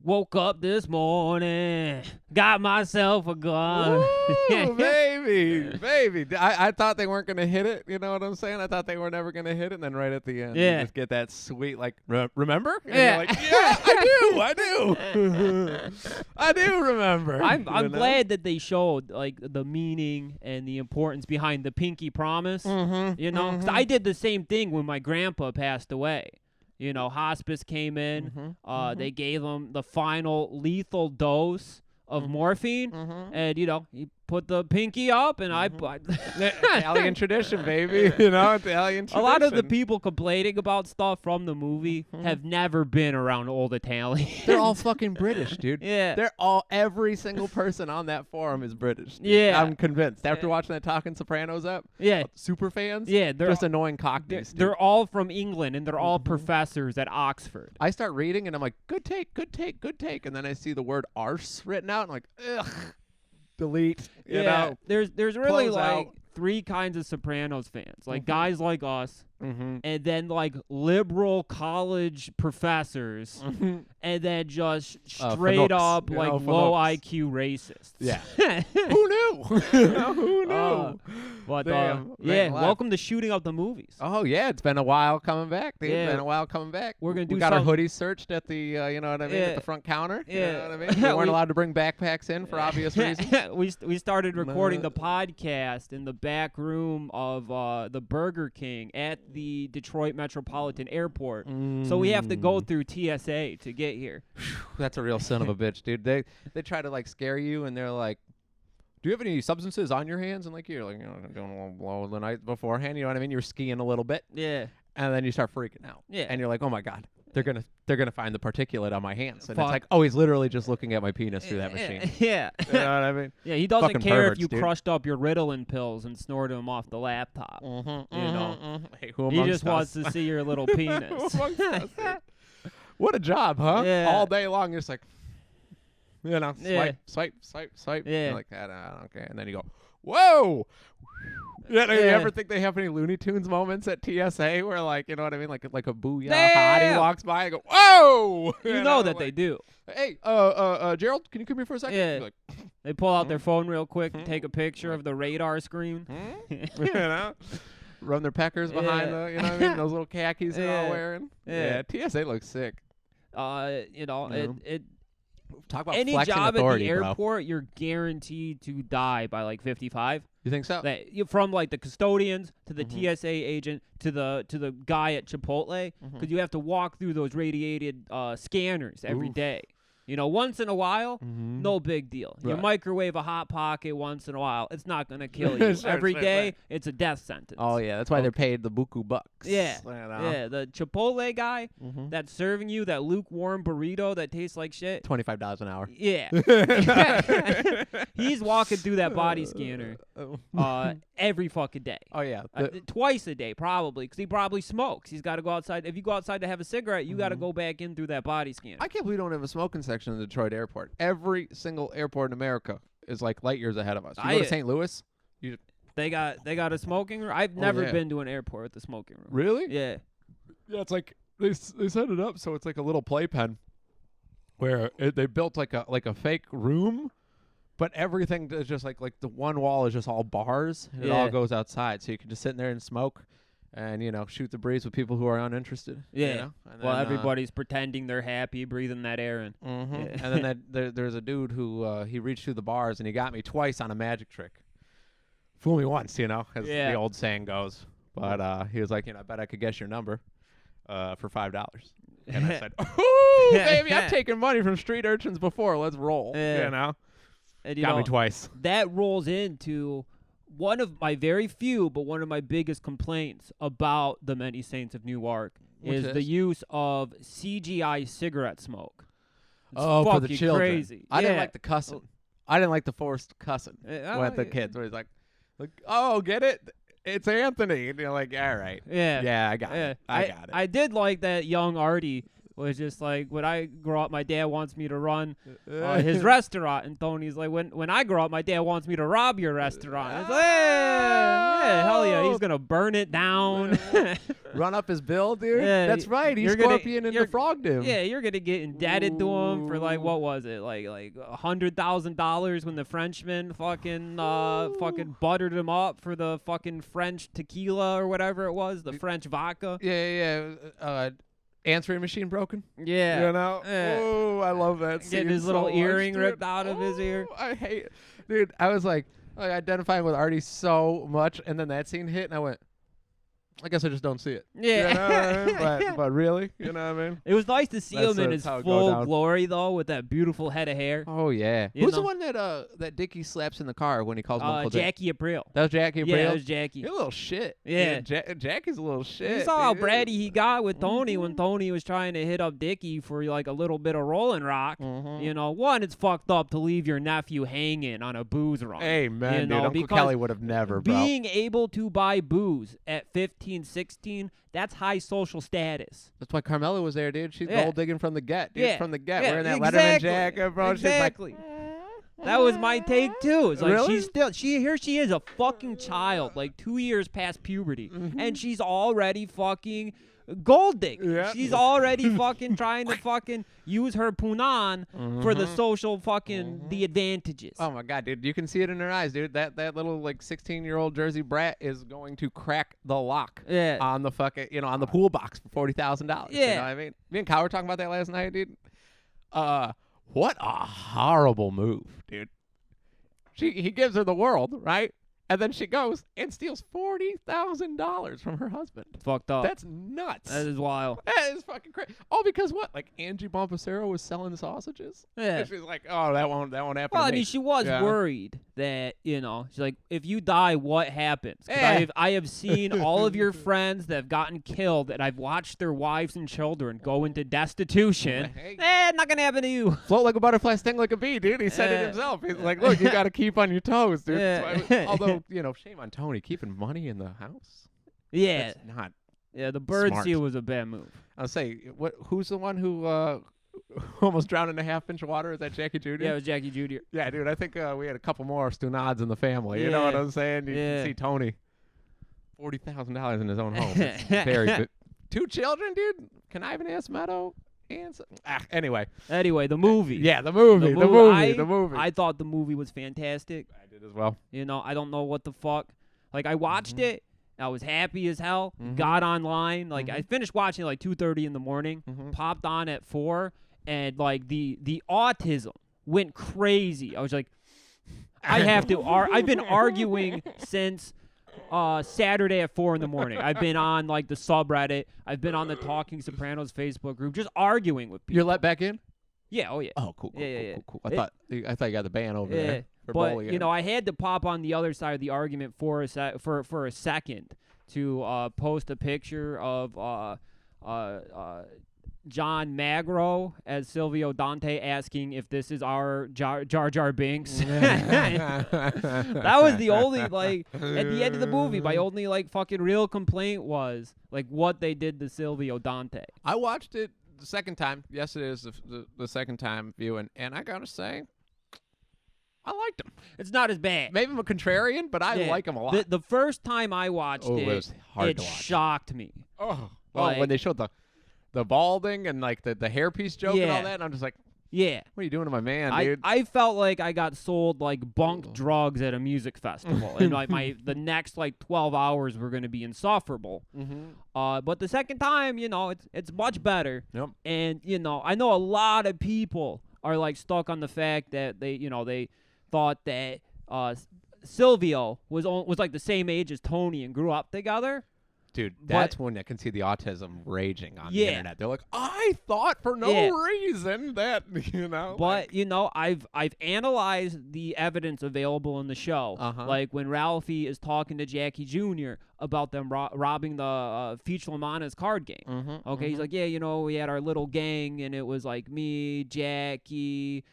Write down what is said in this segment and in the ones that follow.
Woke up this morning, got myself a gun. Ooh, baby. I thought they weren't going to hit it. You know what I'm saying? I thought they were never going to hit it. And then right at the end, you just get that sweet, like, remember? And you're like, yeah, I do. I do remember. I'm glad that they showed, like, the meaning and the importance behind the pinky promise. You know? 'Cause I did the same thing when my grandpa passed away. You know, hospice came in. They gave him the final lethal dose of morphine. And, you know, he put the pinky up, and I put... Italian tradition, baby. You know, Italian tradition. A lot of the people complaining about stuff from the movie have never been around old Italians. They're all fucking British, dude. Yeah. Every single person on that forum is British. Dude. Yeah. I'm convinced. After watching that Talking Sopranos up, super fans, they're just annoying cockneys. They're all from England, and they're all professors at Oxford. I start reading, and I'm like, good take. And then I see the word arse written out, and I'm like, ugh. Delete. You know? There's really Close like out. 3 kinds of Sopranos fans, like guys like us, Mm-hmm. and then like liberal college professors, Mm-hmm. and then just straight fanooks. up You like know, low fanooks. IQ racists. Yeah. Who knew? Who knew? But Damn, yeah, man, welcome to shooting up the movies. Oh yeah, it's been a while coming back, dude. Yeah. It's been a while coming back. We're gonna we do got our some- hoodies searched at the, you know what I mean, at the front counter. You know what I mean? We weren't We- allowed to bring backpacks in for obvious reasons. we started recording the podcast in the back room of the Burger King at the Detroit Metropolitan Airport. So we have to go through TSA to get here. That's a real son of a bitch, dude. They try to like scare you, and they're like, do you have any substances on your hands? And like you're like, you know, doing a little blow the night beforehand. You know what I mean? You're skiing a little bit. Yeah. And then you start freaking out. Yeah. And you're like, oh my God, they're gonna find the particulate on my hands. And Fuck. it's like, oh, he's literally just looking at my penis through that machine. Yeah. You know what I mean? Yeah, he doesn't Fucking care perverts, if you dude. crushed up your Ritalin pills and snorted them off the laptop. You know, Hey, who he amongst just wants us? to see your little penis. Who amongst us, dude? What a job, huh? Yeah. All day long, you're just like, you know, Yeah. swipe. Yeah. You're like that, okay. And then you go, whoa. Yeah, you Yeah. ever think they have any Looney Tunes moments at TSA where, like, you know what I mean, like a booyah Damn. hottie walks by and go, whoa! You know that they do. Hey, Gerald, can you come here for a second? Yeah. You're like, They pull out their phone real quick and take a picture of the radar screen. you know, run their peckers behind the, you know what I mean, those little khakis they're all Yeah. wearing. Yeah. TSA looks sick. You know, Yeah. it Talk about any flexing job authority, at the bro. airport, you're guaranteed to die by like 55. You think so? That from like the custodians to the TSA agent to the guy at Chipotle, because you have to walk through those radiated scanners every Oof. day. You know, once in a while, no big deal. You Right. microwave a Hot Pocket once in a while, it's not gonna kill you. Sure, Every sure, day, right. it's a death sentence. Oh yeah, that's why they're paid the buku bucks. Yeah, you know? yeah. The Chipotle guy that's serving you that lukewarm burrito that tastes like shit. $25 an hour. Yeah. He's walking through that body scanner every fucking day. Oh yeah. Twice a day, probably, because he probably smokes. He's got to go outside. If you go outside to have a cigarette, you got to go back in through that body scanner. I can't believe we don't have a smoking section in the Detroit airport. Every single airport in America is like light years ahead of us. You go to St. Louis? They got a smoking room. I've never yeah. been to an airport with a smoking room. Really? Yeah. Yeah, it's like they set it up so it's like a little playpen where they built like a fake room, but everything is just like the one wall is just all bars. And It all Yeah. goes outside, so you can just sit in there and smoke, and shoot the breeze with people who are uninterested. Yeah. You know? And Well, then, everybody's pretending they're happy, breathing that air in. And then there's a dude who he reached through the bars and he got me twice on a magic trick. Fool me once, as Yeah. the old saying goes. But he was like, I bet I could guess your number for $5. And I said, "Ooh, baby, I'm taking money from street urchins before. Let's roll." Yeah. And, Got me twice. That rolls into one of my very few, but one of my biggest complaints about the Many Saints of Newark Which is the is? use of CGI cigarette smoke. It's For the fucking children. crazy. I didn't Yeah. like the cussing. I didn't like the forced cussing with the kids. Where he's like, "Oh, get it? It's Anthony." And you're like, "All right, Yeah. yeah, I got it. I got it." I did like that young Artie was just like, when I grow up, my dad wants me to run his restaurant. And Tony's like, when I grow up, my dad wants me to rob your restaurant. It's like, yeah, hell yeah, he's going to burn it down. Run up his bill, dude? Yeah, that's right. He's Scorpion and defrogged him. Yeah, you're going to get indebted to him for, like, what was it? Like $100,000 when the Frenchman fucking buttered him up for the fucking French tequila or whatever it was, the French vodka. Yeah. Answering machine broken. Yeah. You know? Oh, I love that scene. Getting his little earring ripped out of his ear. I hate it. Dude, I was like identifying with Artie so much, and then that scene hit, and I went, I guess I just don't see it. Yeah. You know what I mean? but really? You know what I mean? It was nice to see him in his full glory, though, with that beautiful head of hair. Oh, yeah. Who's the one that Dickie slaps in the car when he calls him Uncle Jackie Aprile. That was Jackie Aprile? Yeah, that was Jackie. You're a little shit. Yeah. Jackie's a little shit. You saw how bratty he got with Tony when Tony was trying to hit up Dickie for, like, a little bit of Rolling Rock. You know, one, it's fucked up to leave your nephew hanging on a booze run. Hey, man, you know, Uncle Kelly would have never, bro. Being able to buy booze at 15, 16, that's high social status. That's why Carmela was there, dude. She's gold digging from the get, dude. Yeah. From the get, Yeah, wearing that Letterman jacket, bro. Exactly. She's like, that was my take too. It's like really? here she is, a fucking child, like 2 years past puberty, and she's already fucking gold digging. Yeah. She's already fucking trying to fucking use her punan for the social fucking the advantages. Oh my god, dude, you can see it in her eyes, dude. That little like 16-year-old Jersey brat is going to crack the lock on the fucking on the pool box for $40,000. Yeah. You know what I mean? Me and Kyle were talking about that last night, dude. What a horrible move, dude. He gives her the world, right? And then she goes and steals $40,000 from her husband. Fucked up. That's nuts. That is wild. That is fucking crazy. All because what? Like Angie Bompacero was selling sausages. Yeah. And she's like, oh, that won't happen. Well, to I me. mean, she was worried that she's like, if you die, what happens? 'Cause I have seen all of your friends that have gotten killed, and I've watched their wives and children go into destitution. Not gonna happen to you. Float like a butterfly, sting like a bee, dude. He said it himself. He's like, look, you got to keep on your toes, dude. Although, shame on Tony keeping money in the house. Yeah. That's not. Yeah, the bird smart. seal was a bad move. I'll say, who's the one who almost drowned in a half-inch of water? Is that Jackie Jr.? Yeah, it was Jackie Jr. Yeah, dude, I think we had a couple more Stunads in the family. You know what I'm saying? You can see Tony. $40,000 in his own home. It's very good. 2 children, dude? Conniving ass Meadow. Anyway, the movie. Yeah, the movie. I thought the movie was fantastic. I did as well. I don't know what the fuck. Like, I watched it. I was happy as hell. Got online. Like, I finished watching at like 2:30 in the morning. Popped on at 4, and like the autism went crazy. I was like, I have to. I've been arguing since Saturday at 4 in the morning. I've been on like the subreddit. I've been on the Talking Sopranos Facebook group, just arguing with people. You're let back in? Yeah. Oh yeah. Oh, cool. Yeah. Cool. I thought you got the ban over there. But I had to pop on the other side of the argument for a second to post a picture of John Magro as Silvio Dante asking if this is our Jar Jar Binks. That was the only, like, at the end of the movie, my only, like, fucking real complaint was, like, what they did to Silvio Dante. I watched it the second time. Yesterday is the second time viewing, and I gotta say, I liked him. It's not as bad. Maybe I'm a contrarian, but I like him a lot. The first time I watched it shocked me. Oh, well, when they showed the balding and like the hairpiece joke and all that, and I'm just like, what are you doing to my man, dude? I felt like I got sold like bunk drugs at a music festival, and like the next like 12 hours were going to be insufferable. But the second time, it's much better. Yep. And I know a lot of people are like stuck on the fact that they thought that Silvio was like the same age as Tony and grew up together. Dude, that's when I can see the autism raging on the internet. They're like, I thought for no reason that, But, I've analyzed the evidence available in the show. Like when Ralphie is talking to Jackie Jr. about them robbing the Feach Lamanna's card game. He's like, we had our little gang, and it was like me, Jackie,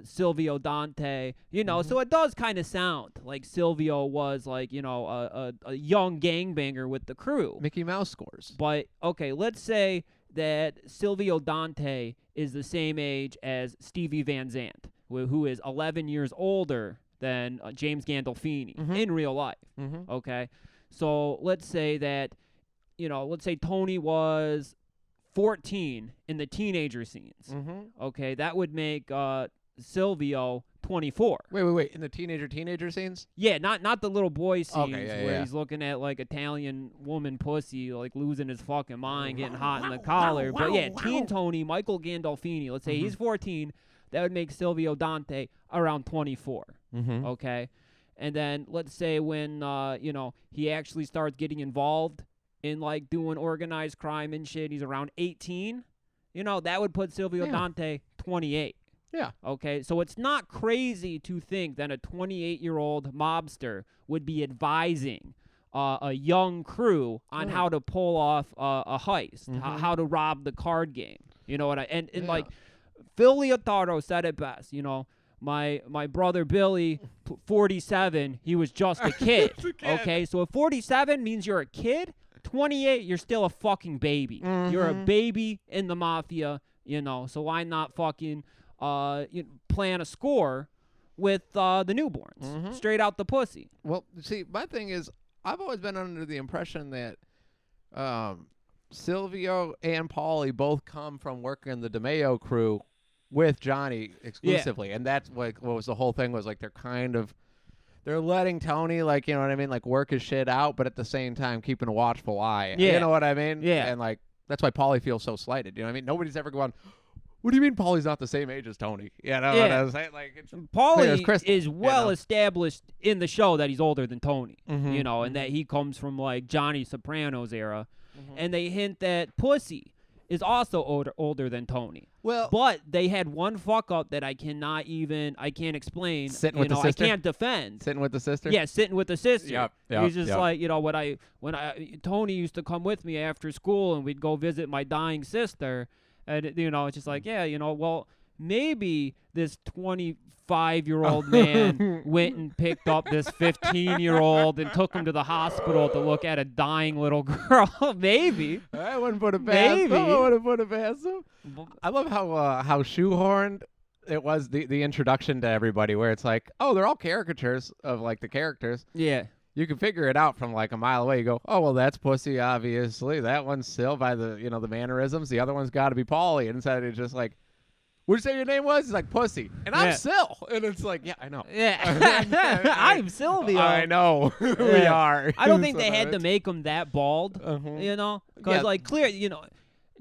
Silvio Dante, so it does kind of sound like Silvio was like, a young gangbanger with the crew. Mickey Mouse scores. But, okay, let's say that Silvio Dante is the same age as Stevie Van Zandt, who is 11 years older than James Gandolfini in real life. Okay, so let's say that, let's say Tony was 14 in the teenager scenes. Okay, that would make Silvio 24. Wait. In the teenager scenes? Yeah, not the little boy scenes where he's looking at like Italian woman pussy, like losing his fucking mind, getting hot in the collar. But yeah, teen Tony, Michael Gandolfini, let's say he's 14, that would make Silvio Dante around 24. Okay? And then let's say when, he actually starts getting involved in like doing organized crime and shit, he's around 18, that would put Silvio Dante 28. Yeah. Okay, so it's not crazy to think that a 28-year-old mobster would be advising a young crew on how to pull off a heist, how to rob the card game. You know what and like Phil Leotardo said it best. My brother Billy, 47, he was just a kid. Okay, so if 47 means you're a kid, 28, you're still a fucking baby. You're a baby in the mafia. So why not fucking plan a score with the newborns straight out the pussy? Well, see, my thing is, I've always been under the impression that Silvio and Paulie both come from working in the DeMeo crew with Johnny exclusively, and that's what was the whole thing was like they're letting Tony, like, you know what I mean, like work his shit out, but at the same time keeping a watchful eye. You know what I mean? Yeah. And like that's why Paulie feels so slighted. You know what I mean? Nobody's ever gone, what do you mean Paulie's not the same age as Tony? You know what I'm saying? Like, Paulie is well established in the show that he's older than Tony, and that he comes from like Johnny Soprano's era. And they hint that Pussy is also older than Tony. Well, but they had one fuck up that I can't explain. Sitting with the sister? I can't defend. Sitting with the sister? Yeah, sitting with the sister. Yep. He's just like, when Tony used to come with me after school and we'd go visit my dying sister, and it's just like, well, maybe this 25-year-old man went and picked up this 15-year-old and took him to the hospital to look at a dying little girl. Maybe. I wouldn't put it past him. I wouldn't put it past him. I love how shoehorned it was, the introduction to everybody, where it's like, oh, they're all caricatures of like the characters. Yeah. You can figure it out from like a mile away. You go, oh, well, that's Pussy, obviously. That one's Sil by the, the mannerisms. The other one's got to be Paulie. And instead it's just like, what'd you say your name was? He's like, Pussy. And I'm Sil. And it's like, yeah, I know. Yeah. I'm Silvio. I know. We are. I don't think they had to make him that bald, Because, like, clear,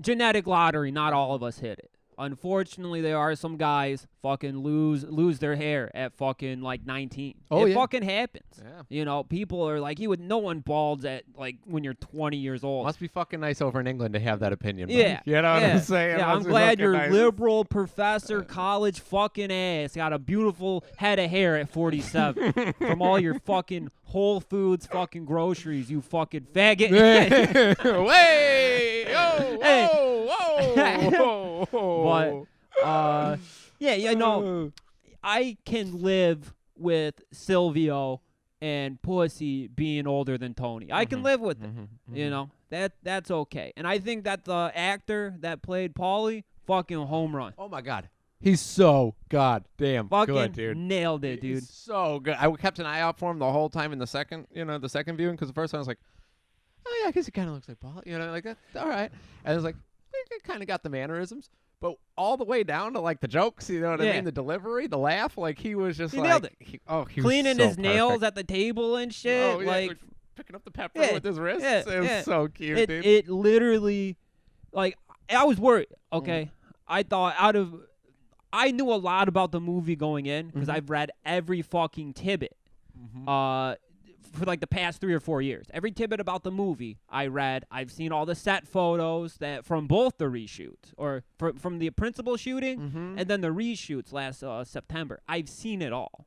genetic lottery, not all of us hit it. Unfortunately, there are some guys fucking lose their hair at fucking like 19. It fucking happens. Yeah. People are like, no one balds at like when you're 20 years old. Must be fucking nice over in England to have that opinion. Yeah. You know what I'm saying? Yeah, I'm glad your liberal professor college fucking ass got a beautiful head of hair at 47 from all your fucking Whole Foods fucking groceries, you fucking faggot. Way! Whoa! Whoa! Whoa! But, I can live with Silvio and Pussy being older than Tony. I can live with it. That's okay. And I think that the actor that played Paulie, fucking home run. Oh my God. He's so goddamn fucking good, dude. Nailed it, dude. He's so good. I kept an eye out for him the whole time in the second viewing, because the first time I was like, oh yeah, I guess he kind of looks like Paul, like that. All right. And I was like, he kind of got the mannerisms, but all the way down to like the jokes, you know what I mean? The delivery, the laugh, like he was just he nailed it. He cleaning was so his nails at the table and shit. Oh, yeah, like picking up the pepper with his wrists. It was so cute, dude. It literally, like, I was worried. Okay, I thought I knew a lot about the movie going in because I've read every fucking tidbit for like the past 3 or 4 years. Every tidbit about the movie I read. I've seen all the set photos that from both the reshoots or from the principal shooting and then the reshoots last September. I've seen it all.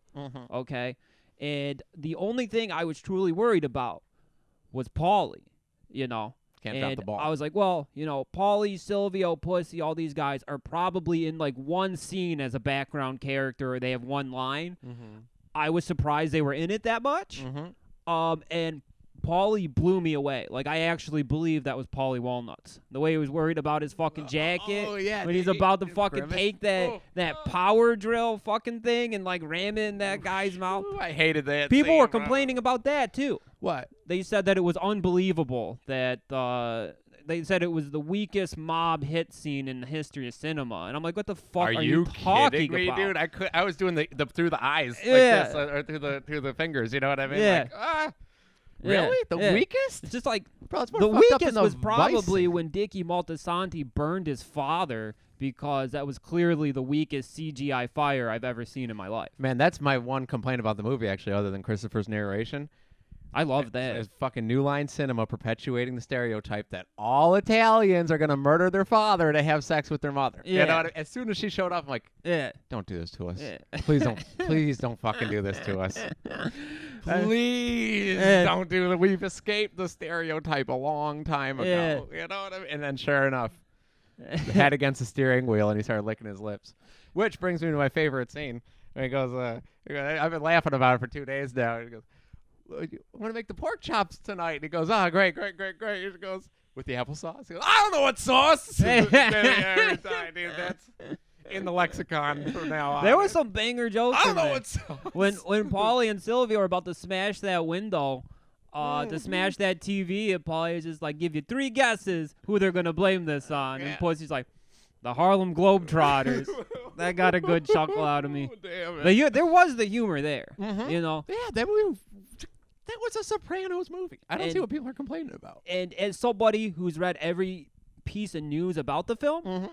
Okay, and the only thing I was truly worried about was Paulie. Can't drop the ball. I was like, well, Paulie, Silvio, Pussy, all these guys are probably in like one scene as a background character, or they have one line. I was surprised they were in it that much. And Paulie blew me away. Like, I actually believe that was Paulie Walnuts. The way he was worried about his fucking jacket. Oh, yeah. When he's about to fucking take that power drill fucking thing and, like, ram it in that guy's mouth. Ooh, I hated that People scene, were complaining about that, too. What? They said that it was unbelievable that they said it was the weakest mob hit scene in the history of cinema. And I'm like, what the fuck are you talking kidding me, about? dude? I was doing the through the eyes like Yeah. this, or through the fingers, you know what I mean? Yeah. Like, really? The weakest? It's just like, Bro, it's more the fucked up weakest than was the probably Vice. when Dickie Moltisanti burned his father, because that was clearly the weakest CGI fire I've ever seen in my life. Man, that's my one complaint about the movie, actually, other than Christopher's narration. I love that. Is fucking New Line Cinema perpetuating the stereotype that all Italians are going to murder their father to have sex with their mother. Yeah. You know what I mean? As soon as she showed up, I'm like, Yeah. don't do this to us. Yeah. Please don't fucking do this to us. Please Yeah. don't do it. We've escaped the stereotype a long time ago. Yeah. You know what I mean? And then sure enough, head against the steering wheel, and he started licking his lips. Which brings me to my favorite scene. He goes, I've been laughing about it for 2 days now. He goes, I want to make the pork chops tonight. And he goes, great. He goes, with the applesauce? He goes, I don't know what sauce. Every time, dude, that's in the lexicon from now on. There was some banger jokes. I don't in know there. what sauce. When Paulie and Sylvia were about to smash that window, to smash that TV, and Paulie is just like, give you 3 guesses who they're going to blame this on. Yeah. And Pussy's like, the Harlem Globetrotters. That got a good chuckle out of me. Damn it. There was the humor there, you know. Yeah, that was a Sopranos movie. I don't see what people are complaining about. And as somebody who's read every piece of news about the film,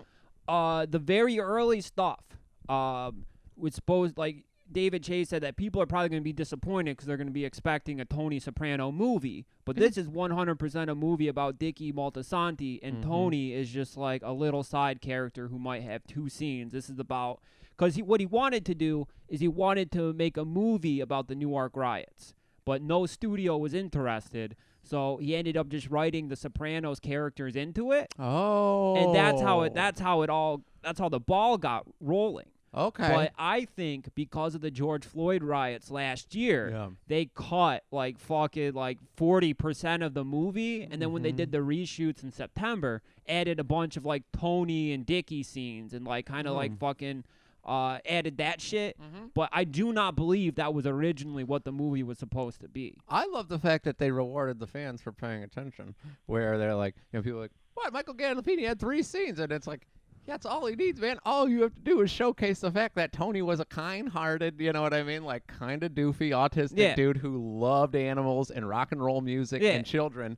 the very early stuff was supposed, like, David Chase said that people are probably going to be disappointed because they're going to be expecting a Tony Soprano movie. But this is 100% a movie about Dickie Moltisanti, and Tony is just like a little side character who might have 2 scenes. This is about, because what he wanted to do is he wanted to make a movie about the Newark riots, but no studio was interested. So he ended up just writing the Sopranos characters into it. Oh. And that's how the ball got rolling. Okay. But I think because of the George Floyd riots last year, they cut like fucking like 40% of the movie, and then when they did the reshoots in September, added a bunch of like Tony and Dickie scenes and like kind of like fucking added that shit. But I do not believe that was originally what the movie was supposed to be. I love the fact that they rewarded the fans for paying attention, where they're like, people are like, what? Michael Gandolfini had 3 scenes, and it's like, yeah, that's all he needs, man. All you have to do is showcase the fact that Tony was a kind-hearted, you know what I mean, like kind of doofy, autistic dude who loved animals and rock and roll music and children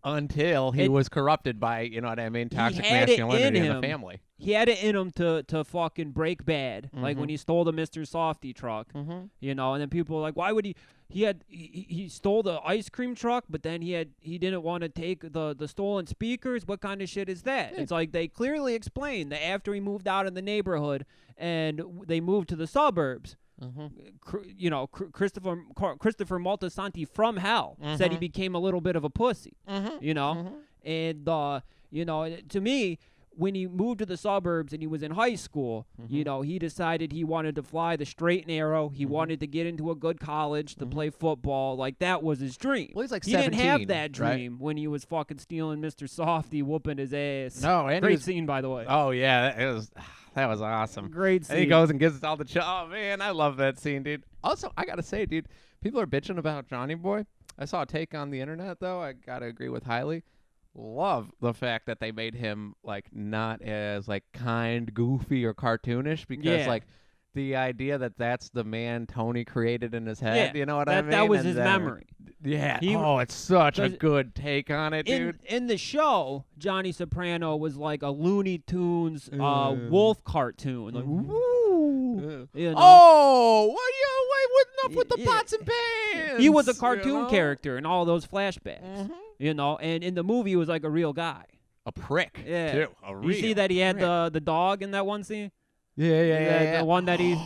until he was corrupted by, you know what I mean, toxic masculinity in the family. He had it in him to fucking break bad, like when he stole the Mr. Softy truck, you know, and then people were like, why would he stole the ice cream truck, but then he didn't want to take the stolen speakers. What kind of shit is that? It's like they clearly explained that after he moved out of the neighborhood and they moved to the suburbs, you know, Christopher Moltisanti from hell said he became a little bit of a pussy, you know, and you know, to me, when he moved to the suburbs and he was in high school, you know, he decided he wanted to fly the straight and narrow. He wanted to get into a good college to play football. Like, that was his dream. Well, he's like 17, he didn't have that dream right? when he was fucking stealing Mr. Softy, whooping his ass. No, and great scene, by the way. Oh, yeah, that was awesome. Great scene. And he goes and gives us all the oh, man, I love that scene, dude. Also, I got to say, dude, people are bitching about Johnny Boy. I saw a take on the internet, though. I got to agree with Hailey. Love the fact that they made him like not as like kind, goofy, or cartoonish, because like the idea that that's the man Tony created in his head, you know what I mean? That was and his then, memory. Yeah. It's such a good take on it, dude. In the show, Johnny Soprano was like a Looney Tunes wolf cartoon. Like, woo! You know? Oh, enough with the pots and pans. He was a cartoon character in all those flashbacks. You know, and in the movie, he was like a real guy. A prick, yeah. too. A real You see that he had prick. the dog in that one scene? Yeah. The one that he's...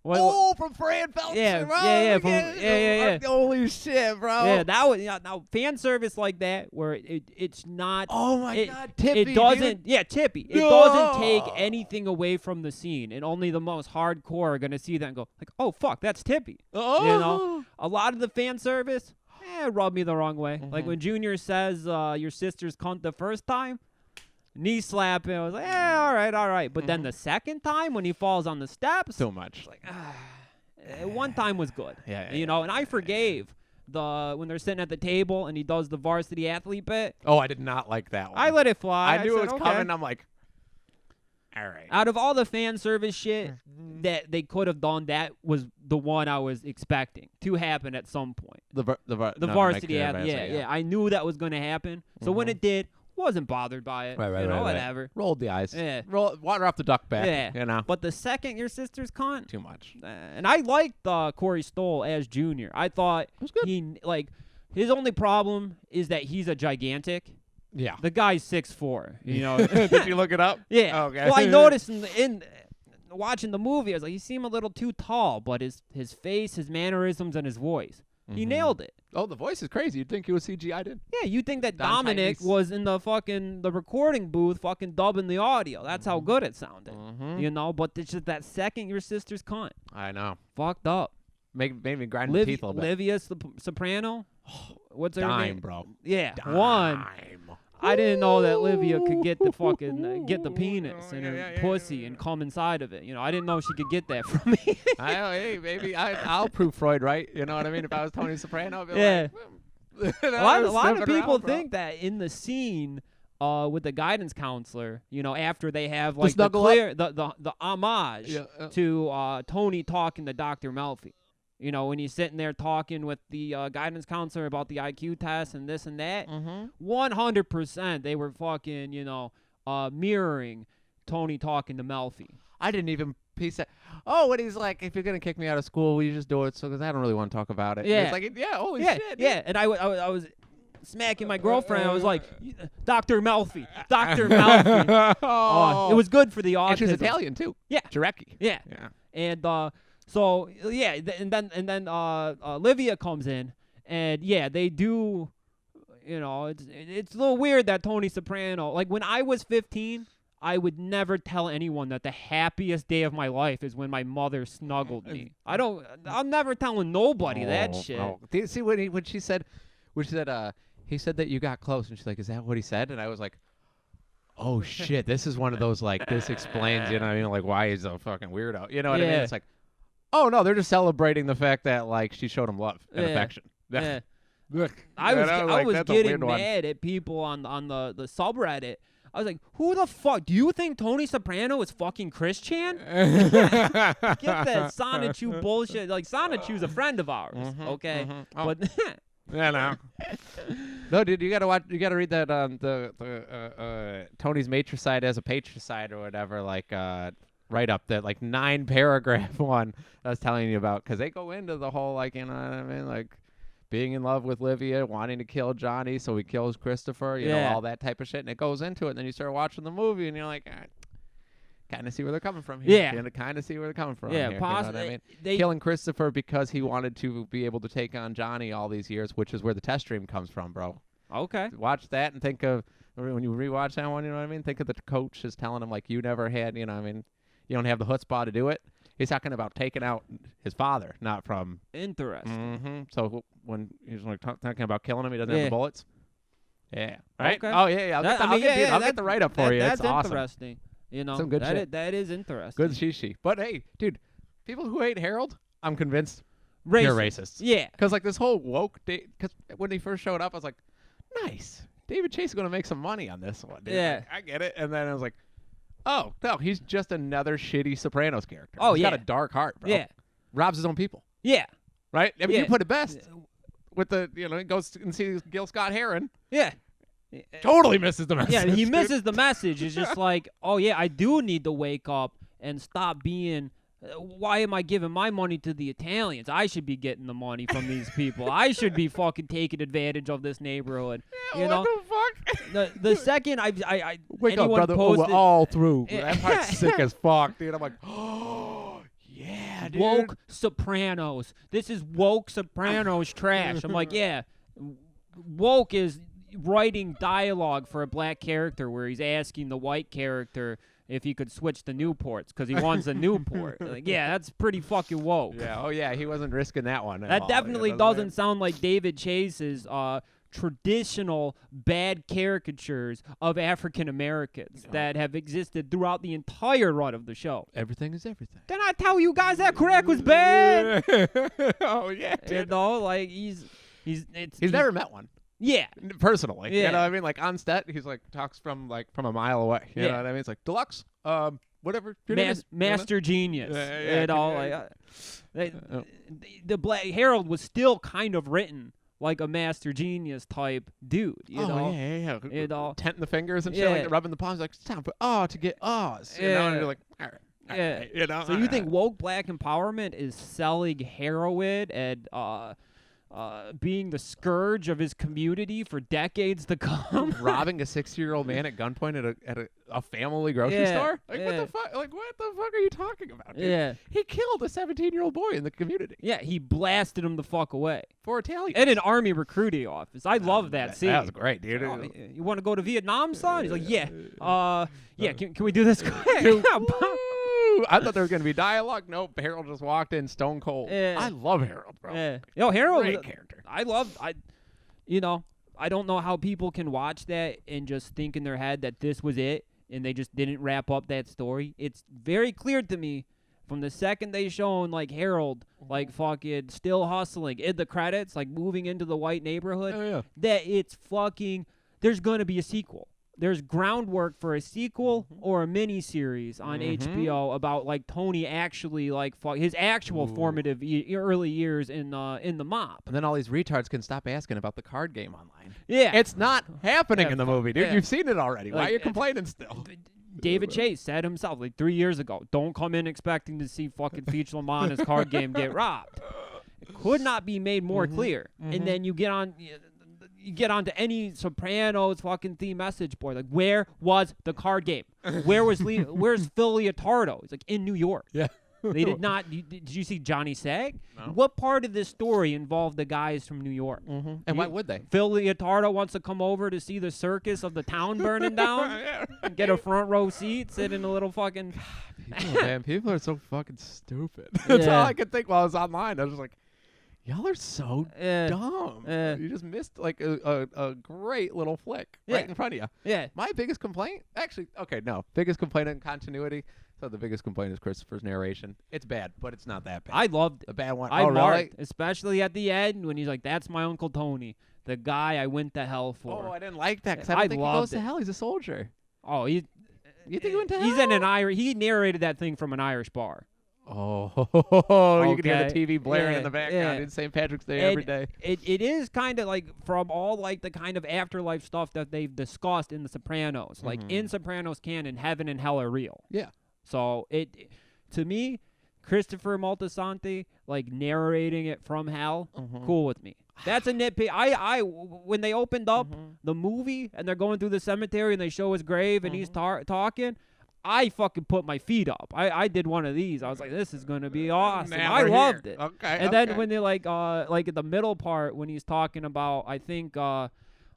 from Fran Felton. Yeah. Holy shit, bro. Yeah, that was now fan service like that where it's not. Oh my God, Tippy. It doesn't. Dude. Yeah, Tippy. It doesn't take anything away from the scene, and only the most hardcore are gonna see that and go like, "Oh fuck, that's Tippy." Oh. You know, a lot of the fan service. rubbed me the wrong way. Like when Junior says your sister's cunt the first time, knee slapping, I was like, all right. But then the second time when he falls on the steps, too much. Like, one time was good. You know, and I forgave when they're sitting at the table and he does the varsity athlete bit. Oh, I did not like that one. I let it fly. I knew it was coming. I'm like, all right. Out of all the fan service shit that they could have done, that was the one I was expecting to happen at some point. The varsity athlete. Yeah. I knew that was going to happen. So when it did, wasn't bothered by it. Right, whatever. Rolled the eyes. Yeah. Water off the duck back. Yeah. You know. But the second your sister's cunt. Too much. And I liked Corey Stoll as Junior. I thought it was good. His only problem is that he's a gigantic. Yeah. The guy's 6'4", you know. Did you look it up? Yeah. Okay. Well, I noticed in watching the movie, I was like, you seem a little too tall, but his face, his mannerisms, and his voice, he nailed it. Oh, the voice is crazy. You'd think he was CGI'd in. Yeah, you'd think that Dominic was in the recording booth fucking dubbing the audio. That's how good it sounded. You know, but it's just that second your sister's cunt. I know. Fucked up. Made me grind my teeth a little bit. Livia Soprano? What's her name? Bro. Yeah, Dime. one. I didn't know that Livia could get the fucking get the penis and her pussy and come inside of it. You know, I didn't know she could get that from me. Hey, maybe I'll prove Freud right. You know what I mean? If I was Tony Soprano, I'd be like, a lot of people think that in the scene with the guidance counselor, you know, after they have like the homage to Tony talking to Dr. Melfi. You know, when he's sitting there talking with the guidance counselor about the IQ test and this and that, 100% they were fucking, you know, mirroring Tony talking to Melfi. I didn't even piece that. Oh, when he's like, if you're going to kick me out of school, will you just do it? So, because I don't really want to talk about it. Yeah. And it's like, holy shit. Yeah, and I was smacking my girlfriend. I was like, Dr. Melfi, Dr. Melfi. It was good for the autism. And she's Italian, too. Yeah. Jarecki. Yeah. And, so yeah, and then Livia comes in, and yeah, they do, you know, it's a little weird that Tony Soprano, like when I was 15, I would never tell anyone that the happiest day of my life is when my mother snuggled me. I'm never telling nobody that shit. Oh. See when she said, he said that you got close, and she's like, is that what he said? And I was like, oh shit, this is one of those like, this explains, you know what I mean, like why he's a fucking weirdo, you know what I mean? It's like, oh no, they're just celebrating the fact that like she showed him love and affection. Yeah. I was getting mad at people on the subreddit. I was like, who the fuck? Do you think Tony Soprano is fucking Christian? Get that Sonichu bullshit. Like Sonichu's a friend of ours, okay? Oh. But yeah, no, dude, you gotta watch. You gotta read that Tony's matricide as a patricide or whatever. Like write up that like 9-paragraph one I was telling you about, because they go into the whole like, you know what I mean, like being in love with Livia, wanting to kill Johnny, so he kills Christopher, you know, all that type of shit, and it goes into it. And then you start watching the movie, and you're like, kind of see where they're coming from here. Yeah, kind of see where they're coming from. Yeah, here, possibly. You know what I mean? Killing Christopher because he wanted to be able to take on Johnny all these years, which is where the test stream comes from, bro. Okay. Watch that and think of when you rewatch that one. You know what I mean? Think of the coach is telling him like, you never had, you know what I mean? You don't have the chutzpah to do it. He's talking about taking out his father, not from... Interesting. So when he's like talking about killing him, he doesn't have the bullets. Yeah. Right? Okay. Oh, yeah. I'll get the write-up for you. That's it's awesome. Interesting. You know, some good shit. That is interesting. Good shishi. But hey, dude, people who hate Harold, I'm convinced they're racist. Yeah. Because like this whole woke... Because when he first showed up, I was like, nice. David Chase is going to make some money on this one. Dude. Yeah. Like, I get it. And then I was like, oh, no, he's just another shitty Sopranos character. Oh, he's got a dark heart, bro. Yeah. Robs his own people. Yeah. Right? I mean, you put it best with the, you know, he goes and sees Gil Scott Heron. Yeah. Totally misses the message. Yeah, he misses the message. It's just like, oh, yeah, I do need to wake up and stop being... why am I giving my money to the Italians? I should be getting the money from these people. I should be fucking taking advantage of this neighborhood. Yeah, you know? what the fuck? The second I wake up, brother. Posted, we're all through. That part's sick as fuck, dude. I'm like, oh, yeah, dude. Woke Sopranos. This is woke Sopranos trash. I'm like, yeah, woke is writing dialogue for a black character where he's asking the white character, if he could switch to Newports because he wants a Newport. Like, yeah, that's pretty fucking woke. Yeah. Oh yeah, he wasn't risking that one. That definitely doesn't sound like David Chase's traditional bad caricatures of African Americans that have existed throughout the entire run of the show. Everything is everything. Didn't I tell you guys that crack was bad? Oh yeah, dude. You know, like he's never met one. Yeah, personally. Yeah. You know what I mean? Like on set, he's like talks from a mile away. You know what I mean? It's like Deluxe, whatever. Your name is, Master Genius. Yeah. You know, like the Black Harold was still kind of written like a Master Genius type dude. You know? Yeah. You know, tenting the fingers and shit, like rubbing the palms, like it's time for to get us. You know, and you're like, all right. Yeah. You know. So you think woke black empowerment is selling heroin and being the scourge of his community for decades to come? Robbing a 60-year-old man at gunpoint at a family grocery store? Like what the fuck? Like what the fuck are you talking about, dude? Yeah. He killed a 17-year-old boy in the community. Yeah, he blasted him the fuck away. For Italians. In an army recruiting office. I love that scene. That was great, dude. Oh, you want to go to Vietnam, son? He's like, yeah. Yeah, can we do this quick? I thought there was going to be dialogue. Nope, Harold just walked in stone cold. I love Harold, bro. Yo, Harold, great character. I don't know how people can watch that and just think in their head that this was it and they just didn't wrap up that story. It's very clear to me from the second they shown like Harold like fucking still hustling in the credits, like moving into the white neighborhood, that it's fucking there's going to be a sequel. There's groundwork for a sequel or a mini-series on HBO about like Tony actually like his actual formative early years in the mob. And then all these retards can stop asking about the card game online. Yeah, it's not happening in the movie, dude. Yeah. You've seen it already. Why are you complaining still? David Chase said himself like 3 years ago, "Don't come in expecting to see fucking Feach Lamonta's card game get robbed." It could not be made more clear. And then you get on. You get onto any Sopranos fucking theme message board. Like, where was the card game? Where's Phil Leotardo? He's like in New York. Yeah. They did not. Did you see Johnny Sag? No. What part of this story involved the guys from New York? And why would they? Phil Leotardo wants to come over to see the circus of the town burning down and get a front row seat, sit in a little fucking. People are so fucking stupid. That's all I could think while I was online. I was just like, y'all are so dumb. You just missed like a great little flick right in front of you. Yeah. My biggest complaint, biggest complaint in continuity. So the biggest complaint is Christopher's narration. It's bad, but it's not that bad. I loved it. The bad one. I marked, especially at the end when he's like, "That's my Uncle Tony, the guy I went to hell for." Oh, I didn't like that because I don't think he goes to hell. He's a soldier. Oh, you think he went to hell? He's in an Irish. He narrated that thing from an Irish bar. Oh, you can hear the TV blaring in the background in St. Patrick's Day every day. It is kind of like from all like the kind of afterlife stuff that they've discussed in The Sopranos. Like in Sopranos canon, heaven and hell are real. Yeah. So to me, Christopher Moltisanti like narrating it from hell, cool with me. That's a nitpick. When they opened up the movie and they're going through the cemetery and they show his grave and he's talking. I fucking put my feet up. I did one of these. I was like, this is going to be awesome. I loved it. Okay. And then when they like at the middle part when he's talking about, I think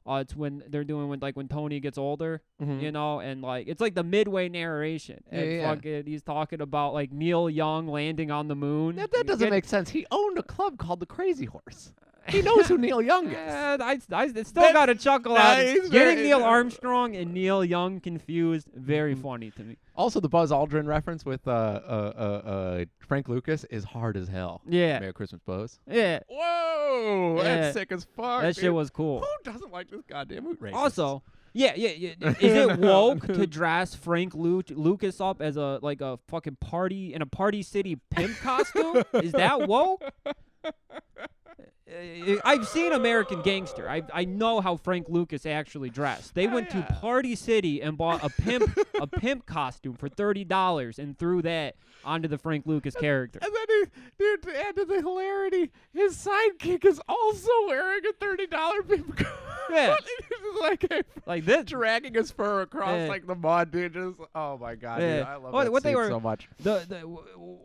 it's when they're doing when Tony gets older, you know, and like it's like the midway narration. And fucking he's talking about like Neil Young landing on the moon. That doesn't make sense. He owned a club called the Crazy Horse. He knows who Neil Young is. I still got a chuckle out of it. Getting Neil Armstrong and Neil Young confused, very funny to me. Also, the Buzz Aldrin reference with Frank Lucas is hard as hell. Yeah. Merry Christmas, Buzz. Yeah. Whoa, that's sick as fuck. That shit was cool. Who doesn't like this goddamn racist? Also, yeah. Is it woke to dress Frank Lucas up as a fucking party in a Party City pimp costume? Is that woke? I've seen American Gangster. I know how Frank Lucas actually dressed. They went to Party City and bought a pimp costume for $30 and threw that onto the Frank Lucas character. And then, dude, to add to the hilarity, his sidekick is also wearing a $30 pimp costume. Yeah. like this, dragging his fur across like the mud, dude. Just, oh my god, dude, I love that scene so much.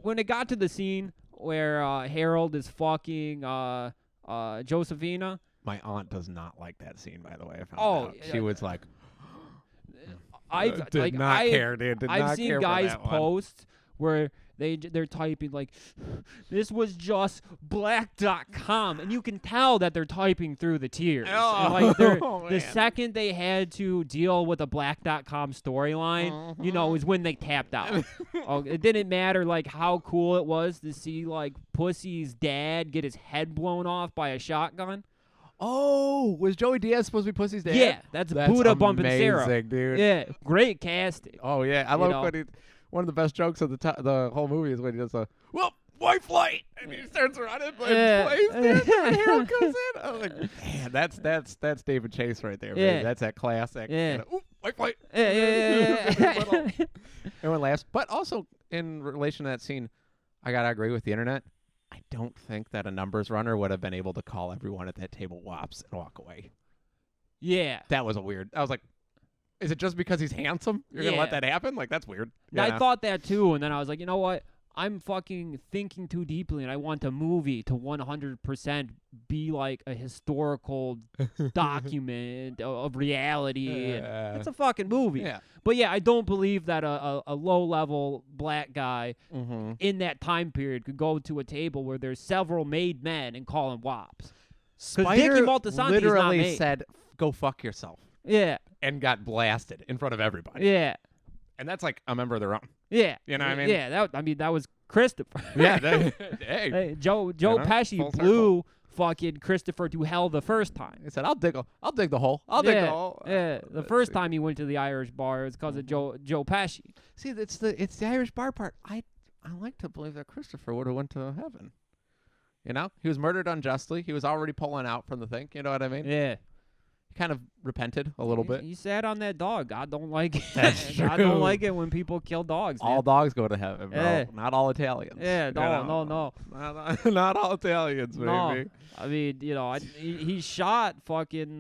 When it got to the scene where Harold is fucking Josephina. My aunt does not like that scene, by the way. I found out. She was like, did not care, dude. Did I've not seen care for guys that one. post where they're typing like, this was just black.com, and you can tell that they're typing through the tears. And like the second they had to deal with a black.com storyline, you know, is when they tapped out. It didn't matter like how cool it was to see like Pussy's dad get his head blown off by a shotgun. Oh, was Joey Diaz supposed to be Pussy's dad? Yeah, that's Buddha bumping Sarah. Amazing, dude. Yeah, great casting. Oh yeah, I love when one of the best jokes of the whole movie is when he does white flight, and he starts running, plays, dude. And Harold comes in. I'm like, man, that's David Chase right there, baby. That's that classic. Yeah. White flight. Yeah. Everyone laughs, but also in relation to that scene, I gotta agree with the internet. I don't think that a numbers runner would have been able to call everyone at that table wops and walk away. Yeah. That was I was like, is it just because he's handsome? You're going to let that happen? Like, that's weird. Yeah, I thought that too, and then I was like, you know what? I'm fucking thinking too deeply, and I want a movie to 100% be like a historical document of reality. It's a fucking movie. Yeah. But yeah, I don't believe that a low-level black guy in that time period could go to a table where there's several made men and call him wops. Spider literally said, go fuck yourself. Yeah. And got blasted in front of everybody. Yeah. And that's like a member of their own. Yeah. You know what I mean? Yeah. That was Christopher. Yeah. Hey, Joe Pesci blew fucking Christopher to hell the first time. He said, I'll dig the hole. I'll dig the hole. Yeah. The first time he went to the Irish bar, it was because of Joe Pesci. See, it's the Irish bar part. I like to believe that Christopher would have went to heaven. You know? He was murdered unjustly. He was already pulling out from the thing. You know what I mean? Yeah. He kind of repented a little bit. He sat on that dog. God don't like it. That's true. God don't like it when people kill dogs. Man. All dogs go to heaven, bro. Yeah. Not all Italians. Yeah, no. Not all Italians, baby. No. I mean, you know, he shot fucking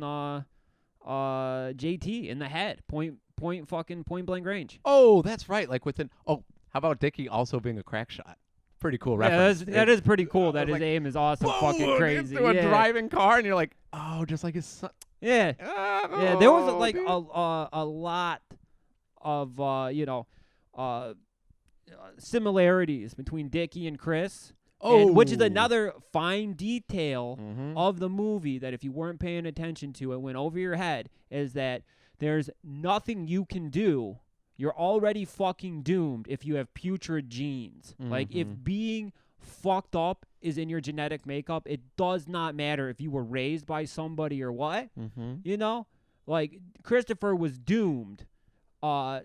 JT in the head, point blank range. Oh, that's right. Like how about Dickie also being a crack shot? Pretty cool reference. Yeah, that is pretty cool. That his aim is awesome, fucking crazy. Through a driving car, and you're like, oh, just like his son. Yeah, yeah. There was like a lot of similarities between Dickie and Chris. Which is another fine detail of the movie that if you weren't paying attention to, it went over your head, is that there's nothing you can do. You're already fucking doomed if you have putrid genes. Like, if being fucked up is in your genetic makeup, it does not matter if you were raised by somebody or what. You know? Like, Christopher was doomed to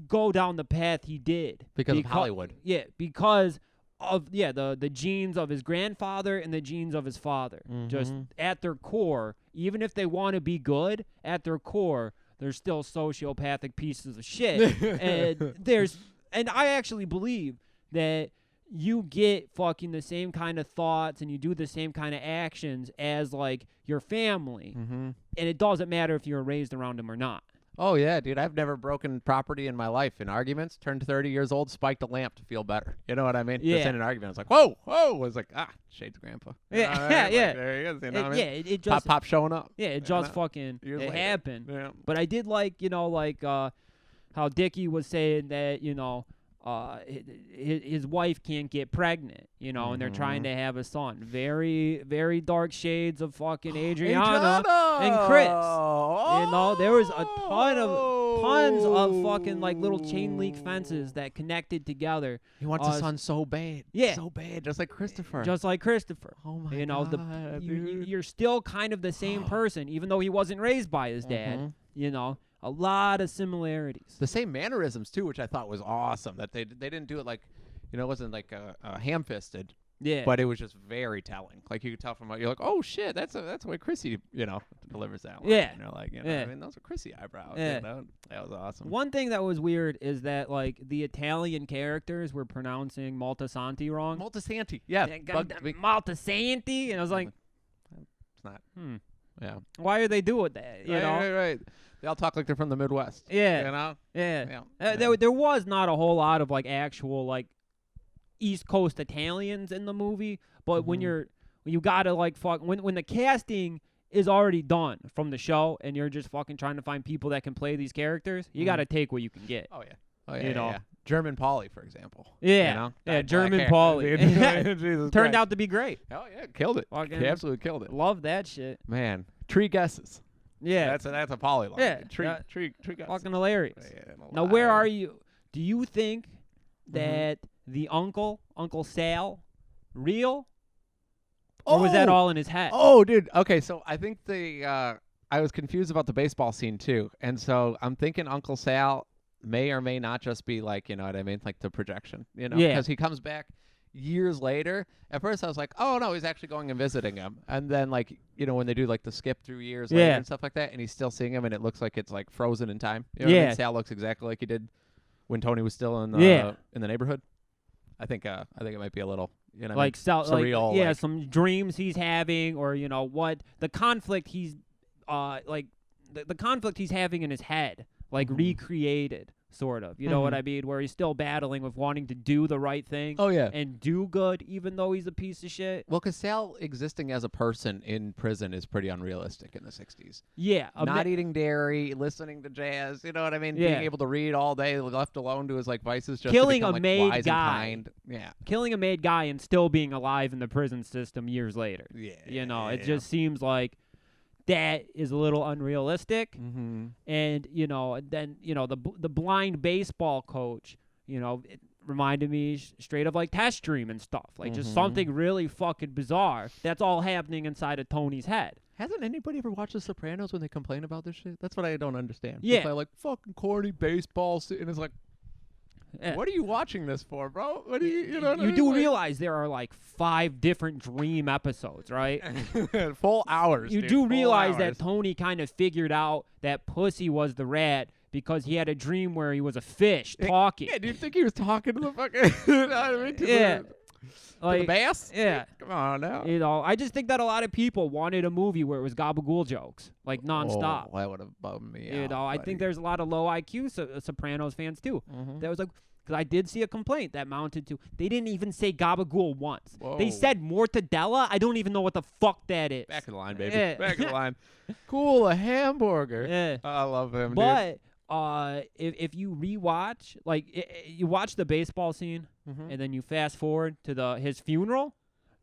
go down the path he did. Because of Hollywood. Yeah, because of the genes of his grandfather and the genes of his father. Just at their core, even if they want to be good, at their core, they're still sociopathic pieces of shit. And I actually believe that you get fucking the same kind of thoughts and you do the same kind of actions as like your family. And it doesn't matter if you were raised around them or not. Oh, yeah, dude. I've never broken property in my life in arguments. Turned 30 years old, spiked a lamp to feel better. You know what I mean? Yeah. Just in an argument. I was like, whoa. I was like, shades grandpa. Yeah, right? yeah. Like, there he is. You know what I mean? Yeah, it just... Pop showing up. Yeah, it just fucking... Years it later. happened. Yeah. But I did like, how Dickie was saying that, his wife can't get pregnant, and they're trying to have a son. Very, very dark shades of fucking Adriana and Chris. There was tons of fucking like little chain link fences that connected together. He wants a son so bad. Yeah. So bad. Just like Christopher. Oh my God, you're still kind of the same person, even though he wasn't raised by his dad, A lot of similarities. The same mannerisms, too, which I thought was awesome. That they didn't do it like, it wasn't like a ham-fisted. Yeah. But it was just very telling. Like, you could tell from you're like, oh, shit, that's the way Chrissy, delivers that one. Yeah. And you're like, yeah. I mean, those are Chrissy eyebrows. Yeah. That was awesome. One thing that was weird is that, like, the Italian characters were pronouncing Maltasanti wrong. Maltasanti, yeah. Maltasanti? And I was like... It's not. Yeah. Why are they doing that? Right. They all talk like they're from the Midwest. Yeah. Yeah. There was not a whole lot of, like, actual, like, East Coast Italians in the movie, but when you gotta, like, when the casting is already done from the show, and you're just fucking trying to find people that can play these characters, you got to take what you can get. Oh, yeah. Oh, yeah, you know? Yeah. German Polly, for example. Yeah. You know? Yeah, German Polly. Turned out to be great. Oh, yeah. Killed it. He absolutely killed it. Love that shit. Man. Tree guesses. Yeah. That's a Polly line. Yeah. Tree guesses. Fucking hilarious. Yeah, now, where are you? Do you think that the Uncle Sal, real? Or was that all in his head? Oh, dude. Okay, so I think I was confused about the baseball scene, too. And so I'm thinking Uncle Sal may or may not just be like, you know what I mean? Like the projection, you know? Yeah. Because he comes back years later. At first I was like, oh, no, he's actually going and visiting him. And then, like, you know, when they do, like, the skip through years later and stuff like that, and he's still seeing him, and it looks like it's, like, frozen in time. You know what I mean? Sal looks exactly like he did when Tony was still in the neighborhood. I think it might be a little, you know, like surreal. Like, some dreams he's having, or, you know, what the conflict he's the conflict he's having in his head, like recreated, sort of. You know what I mean? Where he's still battling with wanting to do the right thing. Oh, yeah. And do good, even though he's a piece of shit. Well, because Sal existing as a person in prison is pretty unrealistic in the 60s. Yeah. Not eating dairy, listening to jazz, you know what I mean? Being able to read all day, left alone to his, like, vices just killing to become, a maid wise guy. and kind. Yeah. Killing a maid guy and still being alive in the prison system years later. Yeah. You know, it just seems like that is a little unrealistic. And, you know, then, you know, the blind baseball coach, you know, it reminded me straight of like Test Dream and stuff. Like just something really fucking bizarre that's all happening inside of Tony's head. Hasn't anybody ever watched The Sopranos when they complain about this shit? That's what I don't understand. Yeah. They're like, fucking corny baseball. And it's like, what are you watching this for, bro? What do you know? What I mean? Do realize there are like 5 different Dream episodes, right? Full hours. You dude. do realize that Tony kind of figured out that pussy was the rat because he had a dream where he was a fish talking. Yeah, do you think he was talking to the fucking? You know what I mean? To the bass? Yeah. Come on now. You know, I just think that a lot of people wanted a movie where it was gabagool jokes, like nonstop. Oh, that would have bummed me out. You know, I think there's a lot of low IQ Sopranos fans too. That was like, because I did see a complaint that mounted to, they didn't even say gabagool once. Whoa. They said mortadella. I don't even know what the fuck that is. Back of the line, baby. Yeah. Back of the line. Cool, a hamburger. Yeah. Oh, I love him, but, if you rewatch, like, you watch the baseball scene, and then you fast forward to his funeral,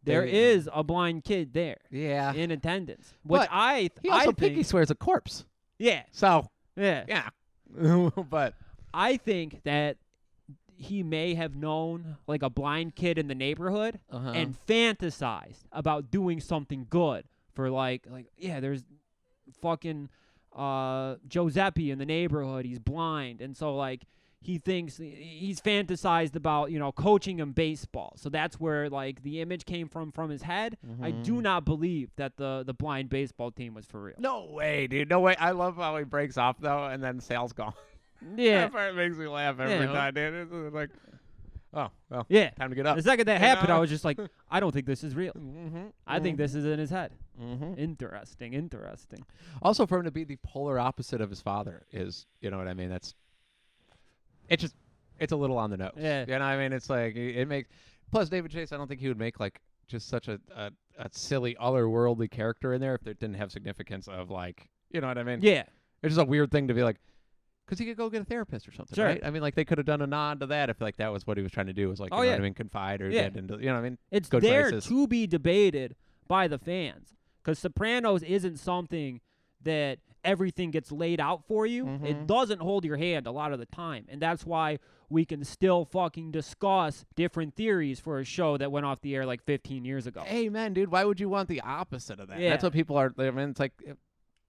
there is a blind kid there. Yeah. In attendance. Which but he also pinky swears a corpse. Yeah. So. Yeah. Yeah. But. I think that he may have known, like, a blind kid in the neighborhood and fantasized about doing something good for, like, yeah, there's fucking Giuseppe in the neighborhood. He's blind. And so, like, he thinks he's fantasized about, you know, coaching him baseball. So that's where, like, the image came from his head. I do not believe that the blind baseball team was for real. No way, dude. No way. I love how he breaks off, though, and then Sal's gone. Yeah. That part makes me laugh every time, dude. It's like, oh, well, time to get up. The second that happened, I was just like, I don't think this is real. I think this is in his head. Interesting. Also, for him to be the polar opposite of his father is, you know what I mean? It's a little on the nose. Yeah. You know what I mean? It's like, it makes, plus David Chase, I don't think he would make, like, just such a silly, otherworldly character in there if it didn't have significance of, like, you know what I mean? Yeah. It's just a weird thing to be like, because he could go get a therapist or something, sure. right? I mean, like, they could have done a nod to that if, like, that was what he was trying to do, was, like, you know what I mean, confide or get into, you know what I mean? It's good there places. to be debated by the fans, because Sopranos isn't something that everything gets laid out for you. It doesn't hold your hand a lot of the time, and that's why we can still fucking discuss different theories for a show that went off the air like 15 years ago. Amen, dude. Why would you want the opposite of that? Yeah. That's what people are, I mean, it's like...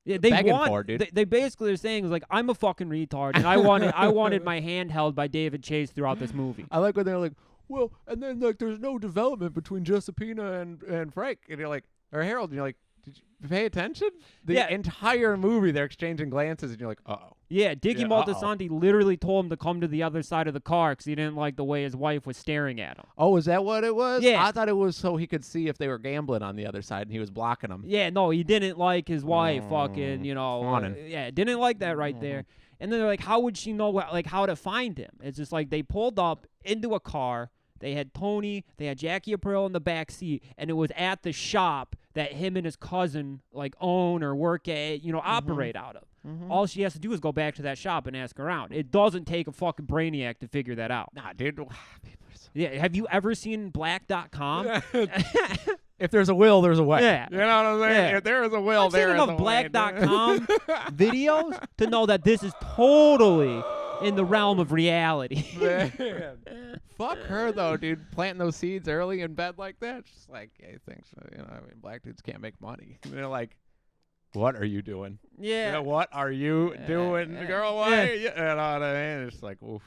Yeah, they basically are saying is like, I'm a fucking retard, and I wanted my hand held by David Chase throughout this movie. I like when they're like, well, and then like there's no development between Josephina and Frank, and you're like, or Harold, and you're like, did you pay attention? The entire movie they're exchanging glances, and you're like, uh-oh. Yeah, Dickie Moltisanti literally told him to come to the other side of the car because he didn't like the way his wife was staring at him. Oh, is that what it was? Yeah. I thought it was so he could see if they were gambling on the other side, and he was blocking them. Yeah, no, he didn't like his wife fucking, you know. Didn't like that right there. And then they're like, how would she know, like, how to find him? It's just like they pulled up into a car. They had Tony, they had Jackie Aprile in the back seat, and it was at the shop that him and his cousin like own or work at, operate out of. All she has to do is go back to that shop and ask around. It doesn't take a fucking brainiac to figure that out. Nah, dude. Yeah, have you ever seen black.com? If there's a will, there's a way. Yeah. You know what I'm saying? Yeah. If there is a will, I've there seen is a enough way. black.com videos to know that this is totally in the realm of reality. Man. Fuck her, though, dude. Planting those seeds early in bed like that. Just like, hey, thanks. Black dudes can't make money. And they're like, what are you doing? Yeah. What are you doing, girl? Why are you? You know what I mean? It's just like, oof.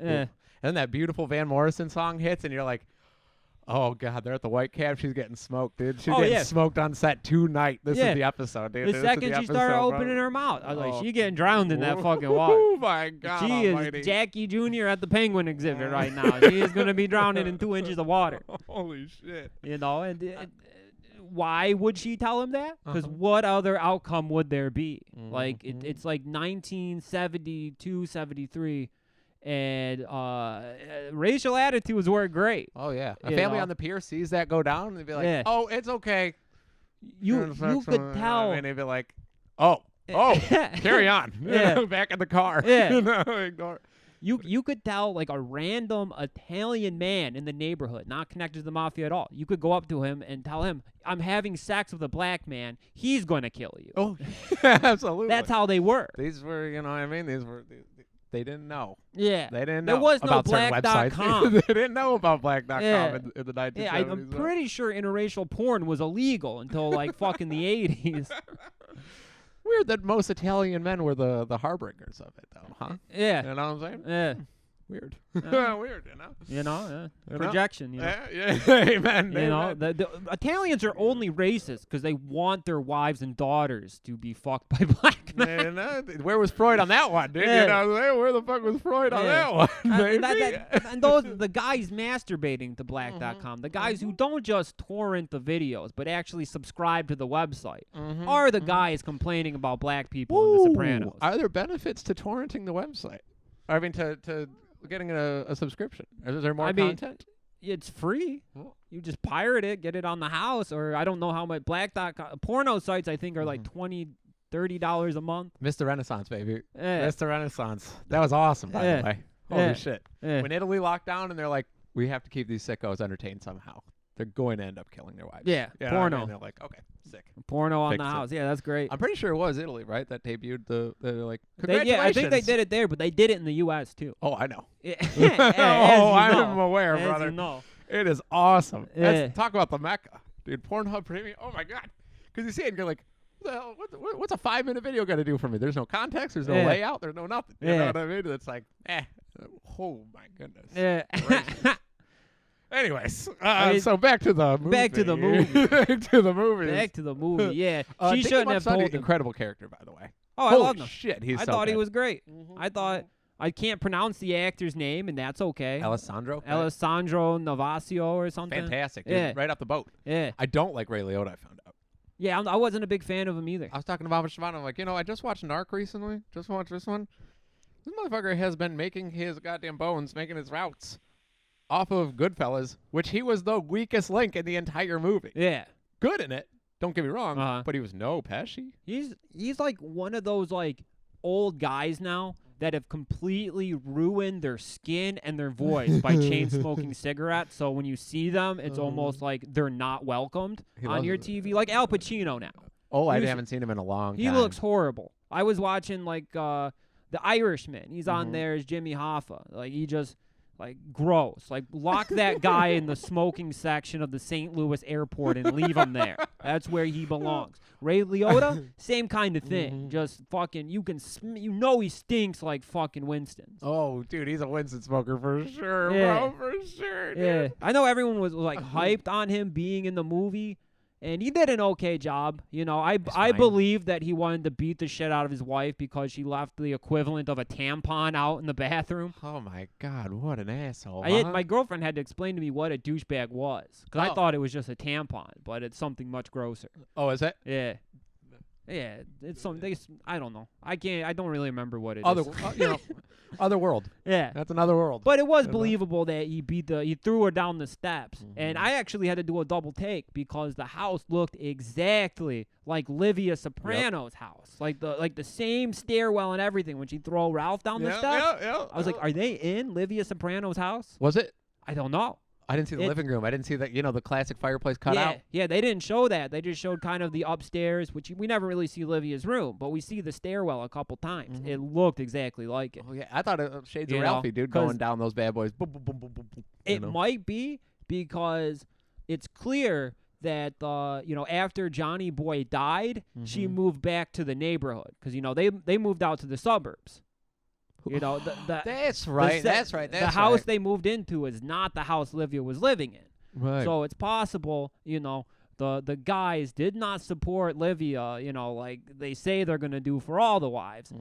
Yeah. And then that beautiful Van Morrison song hits, and you're like, oh, God, they're at the White Cap. She's getting smoked, dude. She's getting smoked on set tonight. This is the episode, dude. The second she started opening her mouth, I was like, she getting drowned in that fucking water. Oh, my God. She almighty. is Jackie Jr. at the Penguin exhibit right now. She is going to be drowning in 2 inches of water. Holy shit. And why would she tell him that? Because what other outcome would there be? Like, it's like 1972, 73. And racial attitudes were great. Oh, yeah. A family on the pier sees that go down, and they'd be like, oh, it's okay. You could tell. And they'd be like, oh, carry on. Back in the car. Yeah. Ignore. You could tell, like, a random Italian man in the neighborhood, not connected to the mafia at all. You could go up to him and tell him, I'm having sex with a black man. He's going to kill you. Oh, absolutely. That's how they were. These were, they didn't know. Yeah. They didn't know. There was no about black.com. They didn't know about black.com in the 1970s. Yeah, I'm pretty sure interracial porn was illegal until, like, fucking the 80s. Weird that most Italian men were the harbingers of it, though, huh? Yeah. You know what I'm saying? Yeah. Weird. Weird, Projection, Yeah, amen. The Italians are only racist because they want their wives and daughters to be fucked by black men. Where was Freud on that one, dude? Yeah. Where the fuck was Freud on that one, baby? And those the guys masturbating to black.com, the guys who don't just torrent the videos but actually subscribe to the website, are the guys complaining about black people in The Sopranos. Are there benefits to torrenting the website? I mean, to getting a subscription. Is there more content? It's free. You just pirate it, get it on the house, or I don't know how much black.com. Porno sites, I think, are like $20, $30 a month. Mr. Renaissance, baby. Mr. Renaissance. That was awesome, by the way. Holy shit. When Italy locked down and they're like, we have to keep these sickos entertained somehow. They're going to end up killing their wives. Yeah, porno. And they're like, okay, sick. Porno on the house. Yeah, that's great. I'm pretty sure it was Italy, right? That debuted like, congratulations. Yeah, I think they did it there, but they did it in the U.S. too. Oh, I know. I'm aware, brother. You know. It is awesome. Talk about the Mecca. Dude, Pornhub Premium. Oh, my God. Because you see it and you're like, what's a 5-minute video going to do for me? There's no context. There's no layout. There's no nothing. You know what I mean? It's like, oh, my goodness. Yeah. Anyways, so back to the movie. Back to the movie. Back to the movie. Yeah. She shouldn't have told him. Incredible character, I love him. I love him. Shit, I thought he was great. I thought I can't pronounce the actor's name, and that's okay. Alessandro Navasio or something. Fantastic, dude. Yeah. Right off the boat. Yeah. I don't like Ray Liotta, I found out. Yeah, I wasn't a big fan of him either. I was talking to Bob Shivano. I'm like, I just watched Narc recently. Just watched this one. This motherfucker has been making his goddamn bones, making his routes off of Goodfellas, which he was the weakest link in the entire movie. Yeah. Good in it. Don't get me wrong, but he was no Pesci. He's like one of those like old guys now that have completely ruined their skin and their voice by chain smoking cigarettes. So when you see them, it's almost like they're not welcomed on your TV. Like Al Pacino now. Oh, I haven't seen him in a long time. He looks horrible. I was watching like The Irishman. He's on there as Jimmy Hoffa. Like he just like gross. Like lock that guy in the smoking section of the St. Louis airport and leave him there. That's where he belongs. Ray Liotta, same kind of thing. Just fucking, you he stinks like fucking Winston's. Oh, dude, he's a Winston smoker for sure, bro, for sure. Dude. Yeah, I know everyone was like hyped on him being in the movie. And he did an okay job. I believe that he wanted to beat the shit out of his wife because she left the equivalent of a tampon out in the bathroom. Oh, my God. What an asshole. My girlfriend had to explain to me what a douchebag was. Because I thought it was just a tampon, but it's something much grosser. Oh, is it? Yeah. Yeah, it's some. I don't know. I don't really remember what it Other, is. Other world. Yeah, That's another world. but it was believable that he threw her down the steps, and Mm-hmm. I actually had to do a double take because the house looked exactly like Livia Soprano's house, like the same stairwell and everything. When she throw Ralph down the steps, I was like, are they in Livia Soprano's house? Was it? I don't know. I didn't see the living room. I didn't see that, the classic fireplace cut out. Yeah, they didn't show that. They just showed kind of the upstairs, which we never really see Livia's room, but we see the stairwell a couple times. Mm-hmm. It looked exactly like it. Oh, yeah. I thought it was Shades You of know, Ralphie, dude, 'cause going down those bad boys. Boom, boom, boom, boom, boom, boom, It might be because it's clear that, after Johnny Boy died, she moved back to the neighborhood because, they moved out to the suburbs. That's right. The house they moved into is not the house Livia was living in. Right. So it's possible, the guys did not support Livia, like they say they're going to do for all the wives,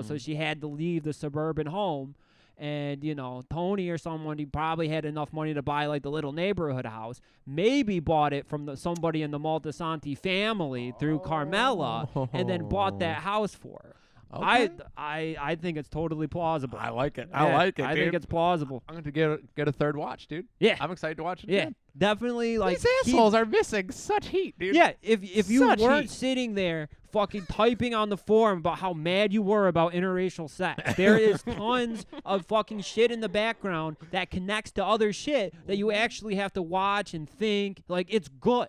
so she had to leave the suburban home. And, Tony or someone, he probably had enough money to buy, like, the little neighborhood house. Maybe bought it from somebody in the Maltasanti family through Carmela and then bought that house for her. Okay. I think it's totally plausible. I like it. Yeah, I like it, I dude. think it's plausible. I'm going to get a third watch, dude. Yeah. I'm excited to watch it Yeah, again. definitely. Like, These assholes are missing such heat, dude. Yeah, if you Such weren't heat. sitting there fucking typing on the forum about how mad you were about interracial sex, there is tons of fucking shit in the background that connects to other shit that you actually have to watch and think. Like, it's good.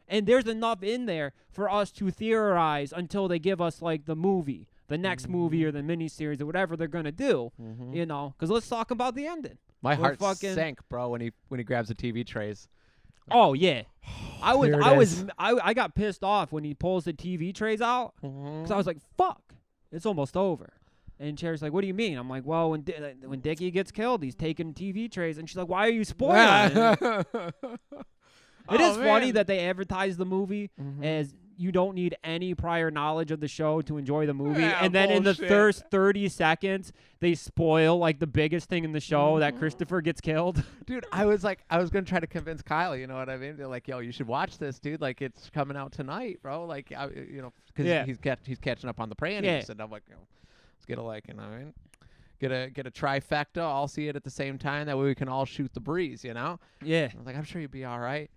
And there's enough in there for us to theorize until they give us, like, the movie, the next movie or the miniseries or whatever they're going to do, because let's talk about the ending. My heart sank, bro, when he grabs the TV trays. Oh yeah, There it is. I got pissed off when he pulls the TV trays out because I was like, "Fuck, it's almost over." And Cherry's like, "What do you mean?" I'm like, "Well, when Dickie gets killed, he's taking TV trays." And she's like, "Why are you spoiling it?" It is funny that they advertise the movie as you don't need any prior knowledge of the show to enjoy the movie, and then in the first 30 seconds, they spoil like the biggest thing in the show that Christopher gets killed. Dude, I was gonna try to convince Kyle. You know what I mean? They're like, "Yo, you should watch this, dude. Like, it's coming out tonight, bro. Like, because he's catching up on the Prainies." Yeah. And I'm like, let's get get a trifecta. I'll see it at the same time. That way we can all shoot the breeze. Yeah. I was like, I'm sure you'd be all right.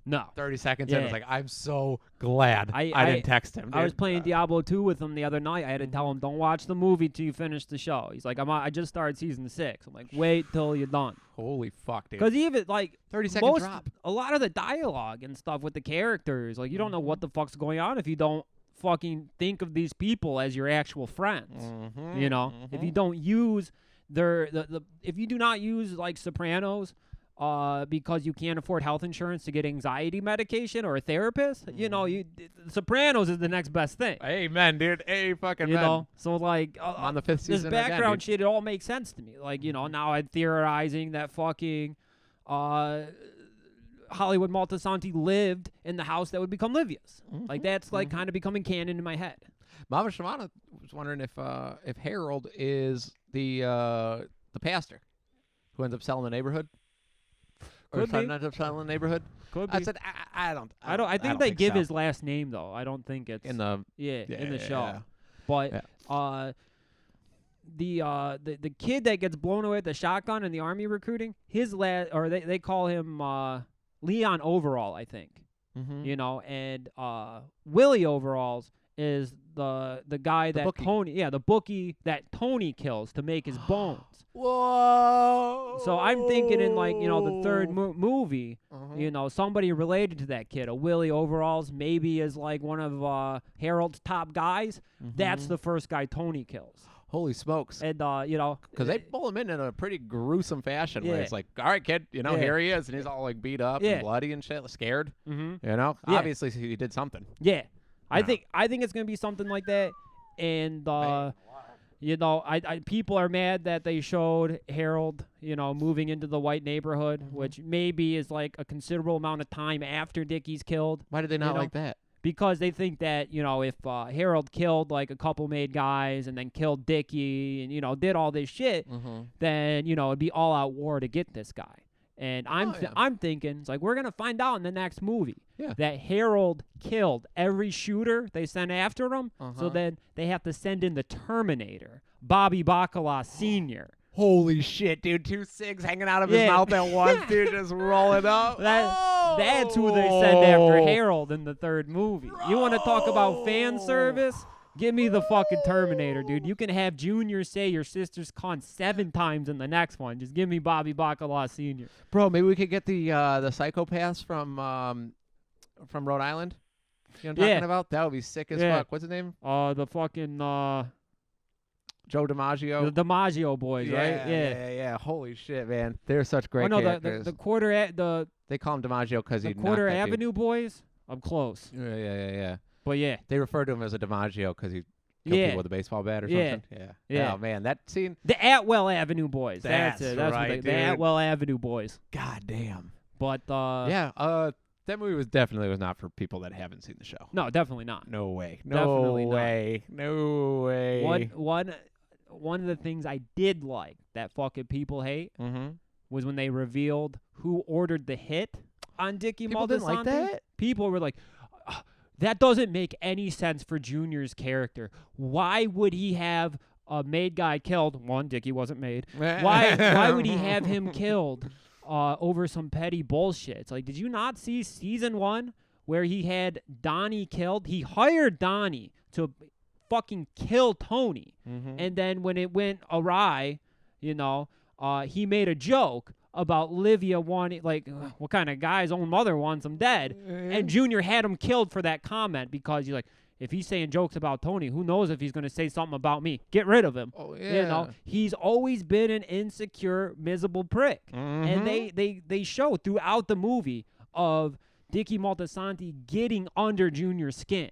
No. 30 seconds in, I was like, I'm so glad I didn't text him. Dude. I was playing Diablo 2 with him the other night. I had to tell him, don't watch the movie till you finish the show. He's like, I just started season 6. I'm like, wait till you're done. Holy fuck, dude. Because even, like, 30-second drop. A lot of the dialogue and stuff with the characters, like, you don't know what the fuck's going on if you don't fucking think of these people as your actual friends. If you don't use if you do not use, like, Sopranos, because you can't afford health insurance to get anxiety medication or a therapist, Sopranos is the next best thing. Amen, dude. Hey, fucking you know, so like on the 5th season, this background again, shit, it all makes sense to me. Like, now I'm theorizing that fucking Hollywood Maltasanti lived in the house that would become Livia's. Like, that's like kind of becoming canon in my head. Mama Shimana was wondering if Harold is the pastor who ends up selling the neighborhood. Or trying to selling the neighborhood. Could be. I said I don't. I think they give his last name though. I don't think it's in the in the show. Yeah. But the kid that gets blown away with the shotgun in the army recruiting, they call him Leon Overall, I think. And Willie Overalls is the guy that Tony, the bookie that Tony kills to make his bones. Whoa! So I'm thinking in, like, the third movie, somebody related to that kid, a Willie Overalls, maybe is like one of Harold's top guys. That's the first guy Tony kills. Holy smokes! And because they pull him in a pretty gruesome fashion. Where it's like, all right, kid, here he is, and he's all like beat up and bloody and shit, scared. Obviously he did something. Yeah, I think it's gonna be something like that, and. People are mad that they showed Harold, moving into the white neighborhood, which maybe is like a considerable amount of time after Dickie's killed. Why did they not like that? Because they think that, if Harold killed like a couple made guys and then killed Dickie and, did all this shit, then, it'd be all out war to get this guy. And I'm thinking, it's like, we're going to find out in the next movie Yeah. that Harold killed every shooter they sent after him. So then they have to send in the Terminator, Bobby Bacala Sr. Holy shit, dude. 2 cigs hanging out of his mouth at once, dude, just rolling up. That's who they send after Harold in the third movie. Bro. You want to talk about fan service? Give me the fucking Terminator, dude. You can have Junior say your sister's con 7 times in the next one. Just give me Bobby Bacala Sr. Bro, maybe we could get the psychopaths from Rhode Island. You know what I'm talking about? That would be sick as fuck. What's his name? The fucking Joe DiMaggio. The DiMaggio boys, right? Yeah. Holy shit, man. They're such great characters. They call him DiMaggio because he Quarter Avenue boys. I'm close. Yeah. But yeah, they refer to him as a DiMaggio because he killed people with a baseball bat or something. Yeah. Oh man, that scene. The Atwell Avenue boys. That's it. That's right, what the Atwell Avenue boys. God damn. But that movie was not for people that haven't seen the show. No, definitely not. No way. Definitely No way. One of the things I did like that fucking people hate was when they revealed who ordered the hit on Dickie Moltisanti. People didn't like that? People were like, that doesn't make any sense for Junior's character. Why would he have a made guy killed? One, Dickie wasn't made. Why would he have him killed over some petty bullshit? It's like, did you not see season 1 where he had Donnie killed? He hired Donnie to fucking kill Tony. And then when it went awry, he made a joke about Livia wanting, like, what kind of guy's own mother wants him dead? And Junior had him killed for that comment because he's like, if he's saying jokes about Tony, who knows if he's going to say something about me? Get rid of him. Oh, yeah. He's always been an insecure, miserable prick. And they show throughout the movie of Dickie Moltisanti getting under Junior's skin.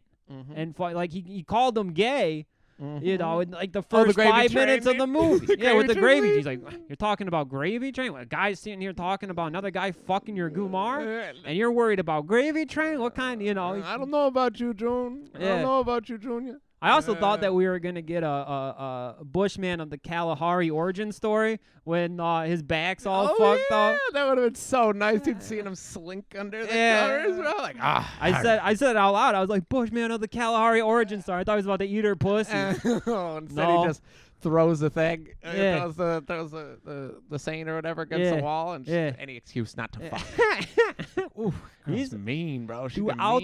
And like he called him gay, in like the first 5 minutes of the movie. With the gravy. He's like, you're talking about gravy train? A guy's sitting here talking about another guy fucking your Gumar? And you're worried about gravy train? What kind, I don't know about you, June. I don't know about you, Junior. I also thought that we were going to get a Bushman of the Kalahari origin story when his back's all fucked up. That would have been so nice. You'd seen him slink under the covers, bro. Like, I said it out loud. I was like, Bushman of the Kalahari origin story. I thought he was about to eat her pussy. Instead he just throws the thing, throws the saint or whatever against the wall, and any excuse not to fuck. Ooh, he's mean, bro. Throughout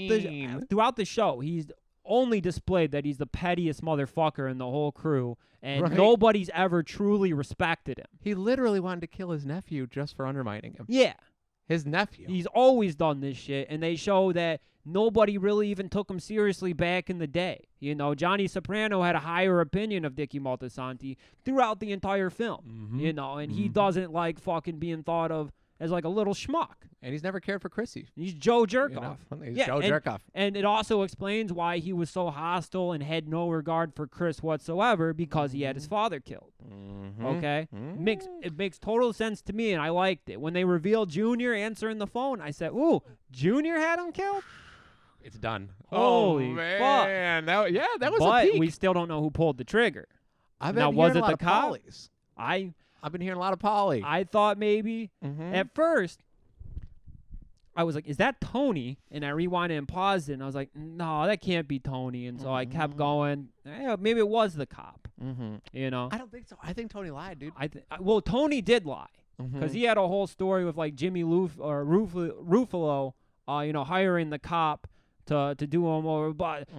the show, he's only displayed that he's the pettiest motherfucker in the whole crew, and nobody's ever truly respected him. He literally wanted to kill his nephew just for undermining him. Yeah. His nephew. He's always done this shit, and they show that nobody really even took him seriously back in the day. Johnny Soprano had a higher opinion of Dickie Moltisanti throughout the entire film, and he doesn't like fucking being thought of as like a little schmuck. And he's never cared for Chrissy. He's Joe Jerkoff. He's Joe Jerkoff. And it also explains why he was so hostile and had no regard for Chris whatsoever, because he had his father killed. Okay? It makes total sense to me, and I liked it. When they revealed Junior answering the phone, I said, ooh, Junior had him killed? It's done. Holy fuck. Man. That was a peak. But we still don't know who pulled the trigger. I've been hearing a lot of polys. I've been hearing a lot of Polly. I thought maybe at first I was like, is that Tony? And I rewinded and paused it, and I was like, no, that can't be Tony. And so I kept going. Maybe it was the cop. I don't think so. I think Tony lied, dude. Well, Tony did lie because he had a whole story with like Jimmy Ruffalo, hiring the cop to do him over, but.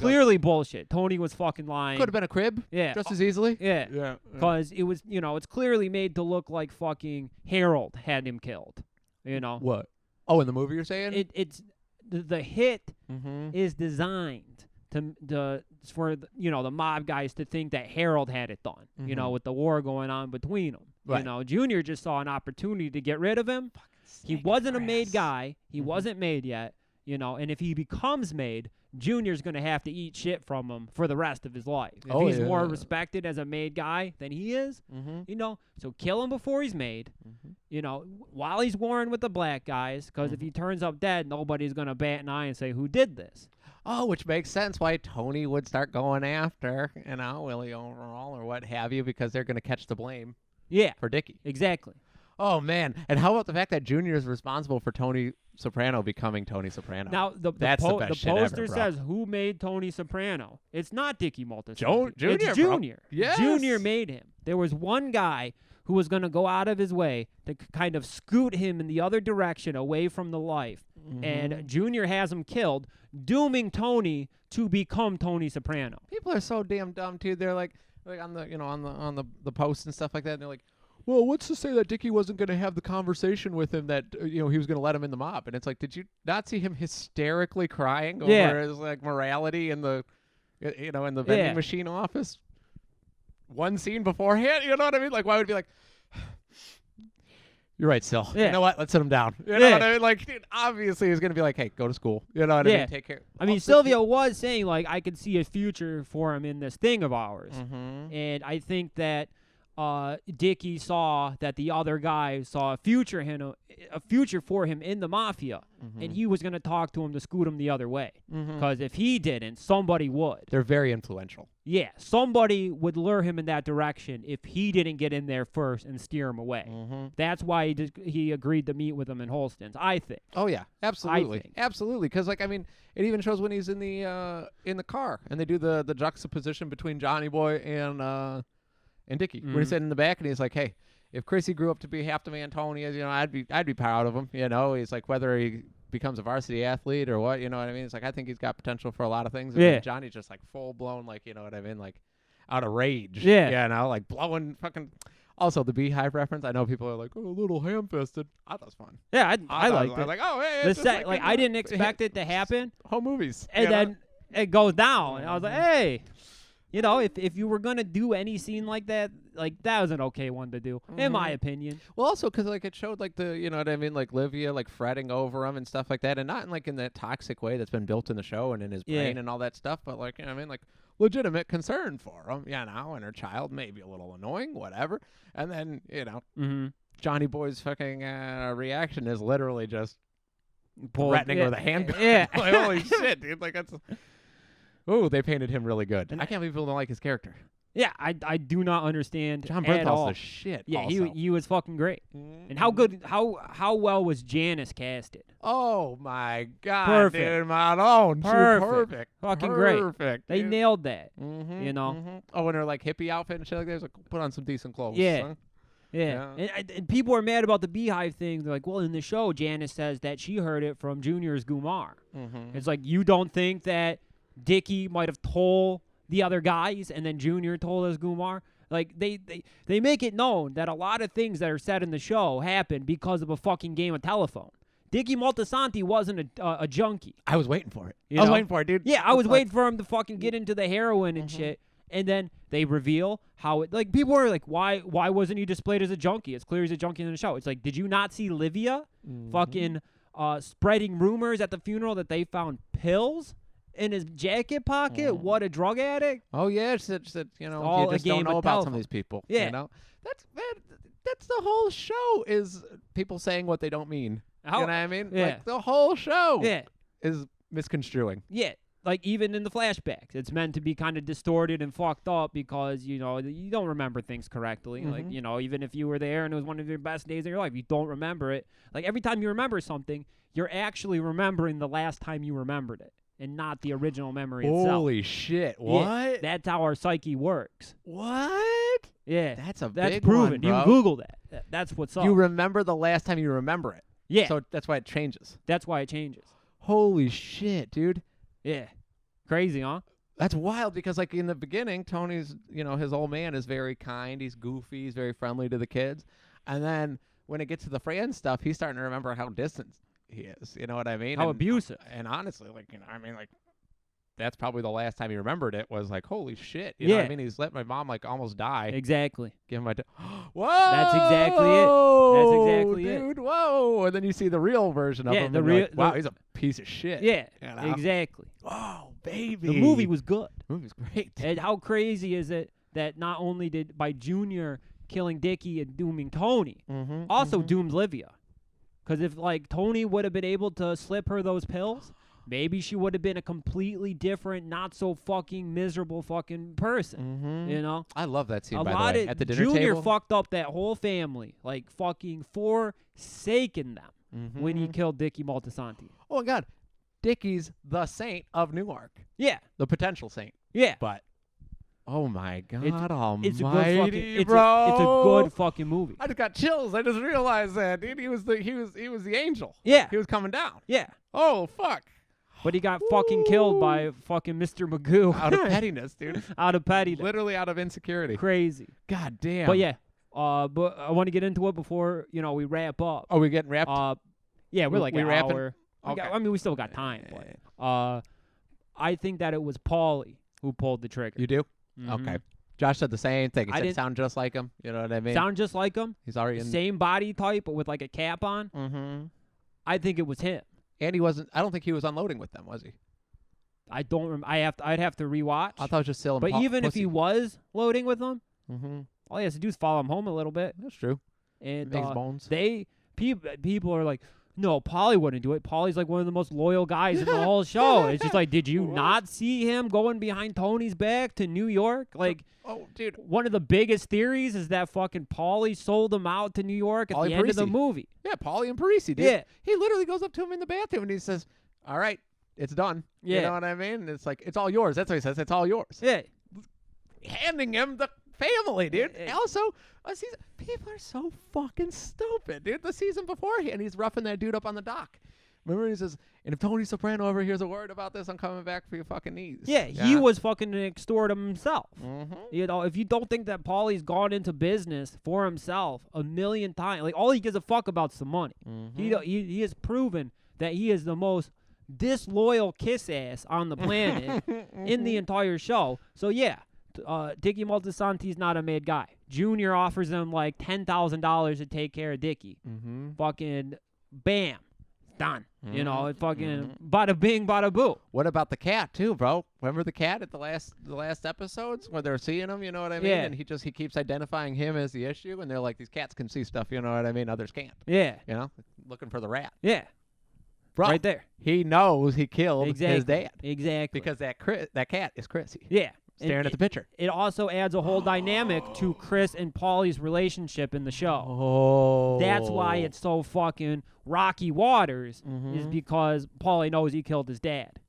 Clearly bullshit. Tony was fucking lying. Could have been a crib. Yeah. Just as easily. Yeah. Because it was, it's clearly made to look like fucking Harold had him killed. What? Oh, in the movie you're saying? It's the hit is designed for the mob guys to think that Harold had it done. With the war going on between them. Right. Junior just saw an opportunity to get rid of him. He wasn't a made guy. He wasn't made yet. And if he becomes made, Junior's going to have to eat shit from him for the rest of his life. If he's more respected as a made guy than he is, so kill him before he's made, while he's warring with the black guys, because if he turns up dead, nobody's going to bat an eye and say, who did this? Oh, which makes sense why Tony would start going after, Willie Overall or what have you, because they're going to catch the blame. Yeah. For Dickie. Exactly. Oh, man. And how about the fact that Junior is responsible for Tony Soprano becoming Tony Soprano? Now, the poster says, who made Tony Soprano? It's not Dickie Moltisanti. Junior, it's Junior. Yes. Junior made him. There was one guy who was going to go out of his way to kind of scoot him in the other direction away from the life. And Junior has him killed, dooming Tony to become Tony Soprano. People are so damn dumb, too. They're like on the, on the posts and stuff like that, and they're like, well, what's to say that Dickie wasn't going to have the conversation with him that, he was going to let him in the mob? And it's like, did you not see him hysterically crying over his, morality in the, in the vending machine office? One scene beforehand, you know what I mean? Like, why would it be like, you're right, Sil. Yeah. You know what? Let's sit him down. You know what I mean? Like, dude, obviously he's going to be like, hey, go to school. You know what I mean? Take care. I mean, Sylvia was saying, like, I could see a future for him in this thing of ours. And I think that Dickie saw that the other guy saw a future for him in the mafia, and he was going to talk to him to scoot him the other way. Because if he didn't, somebody would. They're very influential. Yeah, somebody would lure him in that direction if he didn't get in there first and steer him away. That's why he agreed to meet with him in Holston's, I think. Oh yeah, absolutely, absolutely. Because it even shows when he's in the car and they do the juxtaposition between Johnny Boy and Dickie, when he's sitting in the back and he's like, hey, if Chrissy grew up to be half the man Tony is, I'd be proud of him. He's like, whether he becomes a varsity athlete or what, you know what I mean? It's like, I think he's got potential for a lot of things. And Johnny's just like full blown, like, you know what I mean? Like out of rage. Yeah. Like blowing fucking. Also, the Beehive reference. I know people are like, oh, a little ham-fisted. I thought it was fun. Yeah, I liked it. I was like, oh, hey. It's I didn't expect it to happen. Home movies. And then it goes down. And I was like, hey. If you were going to do any scene like that was an okay one to do, in my opinion. Well, also, because, it showed, the, you know what I mean, Livia, fretting over him and stuff like that, and not in, in that toxic way that's been built in the show and in his brain and all that stuff, but, you know what I mean, legitimate concern for him, and her child may be a little annoying, whatever. And then, Johnny Boy's fucking reaction is literally just threatening with a handgun. Yeah. Holy shit, dude. That's... Oh, they painted him really good. And I can't believe people don't like his character. Yeah, I do not understand Jon at all. Bernthal's the shit. Yeah, also. he was fucking great. And how well was Janice casted? Oh my god, perfect, dude, Maron, perfect, fucking perfect. Great. They nailed that. Oh, in her hippie outfit and shit like that. Put on some decent clothes. Yeah. Huh? Yeah. And people are mad about the Beehive thing. They're like, well, in the show, Janice says that she heard it from Junior's Gumar. It's like, you don't think that Dickie might have told the other guys and then Junior told us Gumar? They make it known that a lot of things that are said in the show happen because of a fucking game of telephone. Dickie Moltisanti wasn't a junkie. I was waiting for it. I was waiting for it, dude. Yeah, I was waiting for him to fucking get into the heroin and shit. And then they reveal how it, people are like, why wasn't he displayed as a junkie? It's clear he's a junkie in the show. It's like, did you not see Livia fucking spreading rumors at the funeral that they found pills in his jacket pocket? What a drug addict! Oh yeah, it's you know, all you just don't know about some of these people. Yeah, you know, that's the whole show is people saying what they don't mean. You know what I mean? Yeah. The whole show is misconstruing. Yeah. Even in the flashbacks, it's meant to be kind of distorted and fucked up because, you don't remember things correctly. Even if you were there and it was one of your best days of your life, you don't remember it. Every time you remember something, you're actually remembering the last time you remembered it and not the original memory itself. Holy shit. What? Yeah, that's how our psyche works. What? Yeah. That's big proven. One, bro. You can Google that. That's what's up. You remember the last time you remember it. Yeah. So that's why it changes. That's why it changes. Holy shit, dude. Yeah. Crazy, huh? That's wild because, in the beginning, Tony's, his old man is very kind. He's goofy. He's very friendly to the kids. And then when it gets to the Fran stuff, he's starting to remember how distant he is. You know what I mean? How abusive. And honestly, that's probably the last time he remembered it was holy shit. You know what I mean? He's let my mom almost die. Exactly. Give him my whoa. That's exactly it. That's exactly it. Dude, whoa. And then you see the real version of him. Wow, he's a piece of shit. Yeah, exactly. Whoa, baby. The movie was good. The movie was great. And how crazy is it that not only did by Junior killing Dickie and dooming Tony, also doomed Livia. Because if Tony would have been able to slip her those pills, maybe she would have been a completely different, not so fucking miserable fucking person. You know? I love that scene, a by lot the way. of At the dinner Junior table. fucked up that whole family, like fucking forsaken them when he killed Dickie Moltisanti. Oh, my God. Dickie's the saint of Newark. Yeah. The potential saint. Yeah. But, oh, my God almighty, It's a good fucking, bro. It's a good fucking movie. I just got chills. I just realized that, dude. He was the angel. Yeah. He was coming down. Yeah. Oh, fuck. But he got fucking killed by fucking Mr. Magoo. Out of pettiness, dude. Out of pettiness. Literally out of insecurity. Crazy. God damn. But yeah. But I want to get into it before, we wrap up. Are we getting wrapped? Yeah, we're like we an wrapping? hour. Okay. We still got time. But I think that it was Paulie who pulled the trigger. You do? Mhm. Okay. Josh said the same thing. He I said didn't sound just like him. You know what I mean? Sound just like him. He's already in. Same body type, but with like a cap on. Mm-hmm. I think it was him. And he wasn't. I don't think he was unloading with them, was he? I don't. I'd have to rewatch. I thought it was just still. But even if he was loading with them, mm-hmm. all he has to do is follow him home a little bit. That's true. And Makes bones. People are like, no, Paulie wouldn't do it. Paulie's like one of the most loyal guys in the whole show. It's just like, did you not see him going behind Tony's back to New York? Like, oh, dude, one of the biggest theories is that fucking Paulie sold him out to New York at the end of the movie. Yeah, Paulie and Parisi, dude. Yeah. He literally goes up to him in the bathroom and he says, "All right, it's done." Yeah. You know what I mean? And it's like, it's all yours. That's what he says. It's all yours. Yeah. Handing him the family, dude. Also, people are so fucking stupid, dude. The season beforehand, he's roughing that dude up on the dock. Remember, he says, "And if Tony Soprano ever hears a word about this, I'm coming back for your fucking knees." Yeah, he was fucking extort himself. Mm-hmm. If you don't think that Paulie's gone into business for himself a million times, like all he gives a fuck about's the money. Mm-hmm. He has proven that he is the most disloyal kiss ass on the planet in the entire show. So yeah, Dickie Moltisanti's not a made guy. Junior offers him like $10,000 to take care of Dickie. Mm-hmm. Fucking bam, done. Mm-hmm. It fucking bada bing, bada boo. What about the cat too, bro? Remember the cat at the last episodes where they're seeing him? You know what I mean? Yeah. And he keeps identifying him as the issue, and they're like, these cats can see stuff. You know what I mean? Others can't. Yeah. You know, looking for the rat. Yeah. Bro, Right there. he knows he killed Exactly. his dad Exactly. because that cat is Chrissy. Yeah. Staring at the picture. It also adds a whole dynamic to Chris and Paulie's relationship in the show. Oh. That's why it's so fucking rocky waters, is Mhm. because Paulie knows he killed his dad.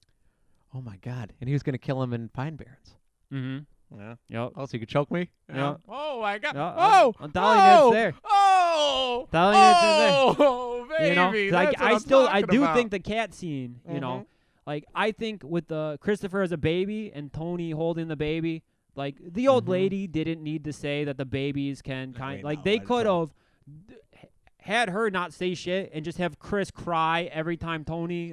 Oh my God! And he was gonna kill him in Pine Barrens. Mm-hmm. Yeah. Yep. Oh, so you could choke me? Yeah. Oh my God! Yeah, Oh! I'm telling you it's there. Oh! Telling you it's there. Oh, baby! You know, 'cause That's what I I'm still talking do about. think the cat scene, you know, like I think with the Christopher as a baby and Tony holding the baby, like the old lady didn't need to say that the babies can they could have had her not say shit and just have Chris cry every time Tony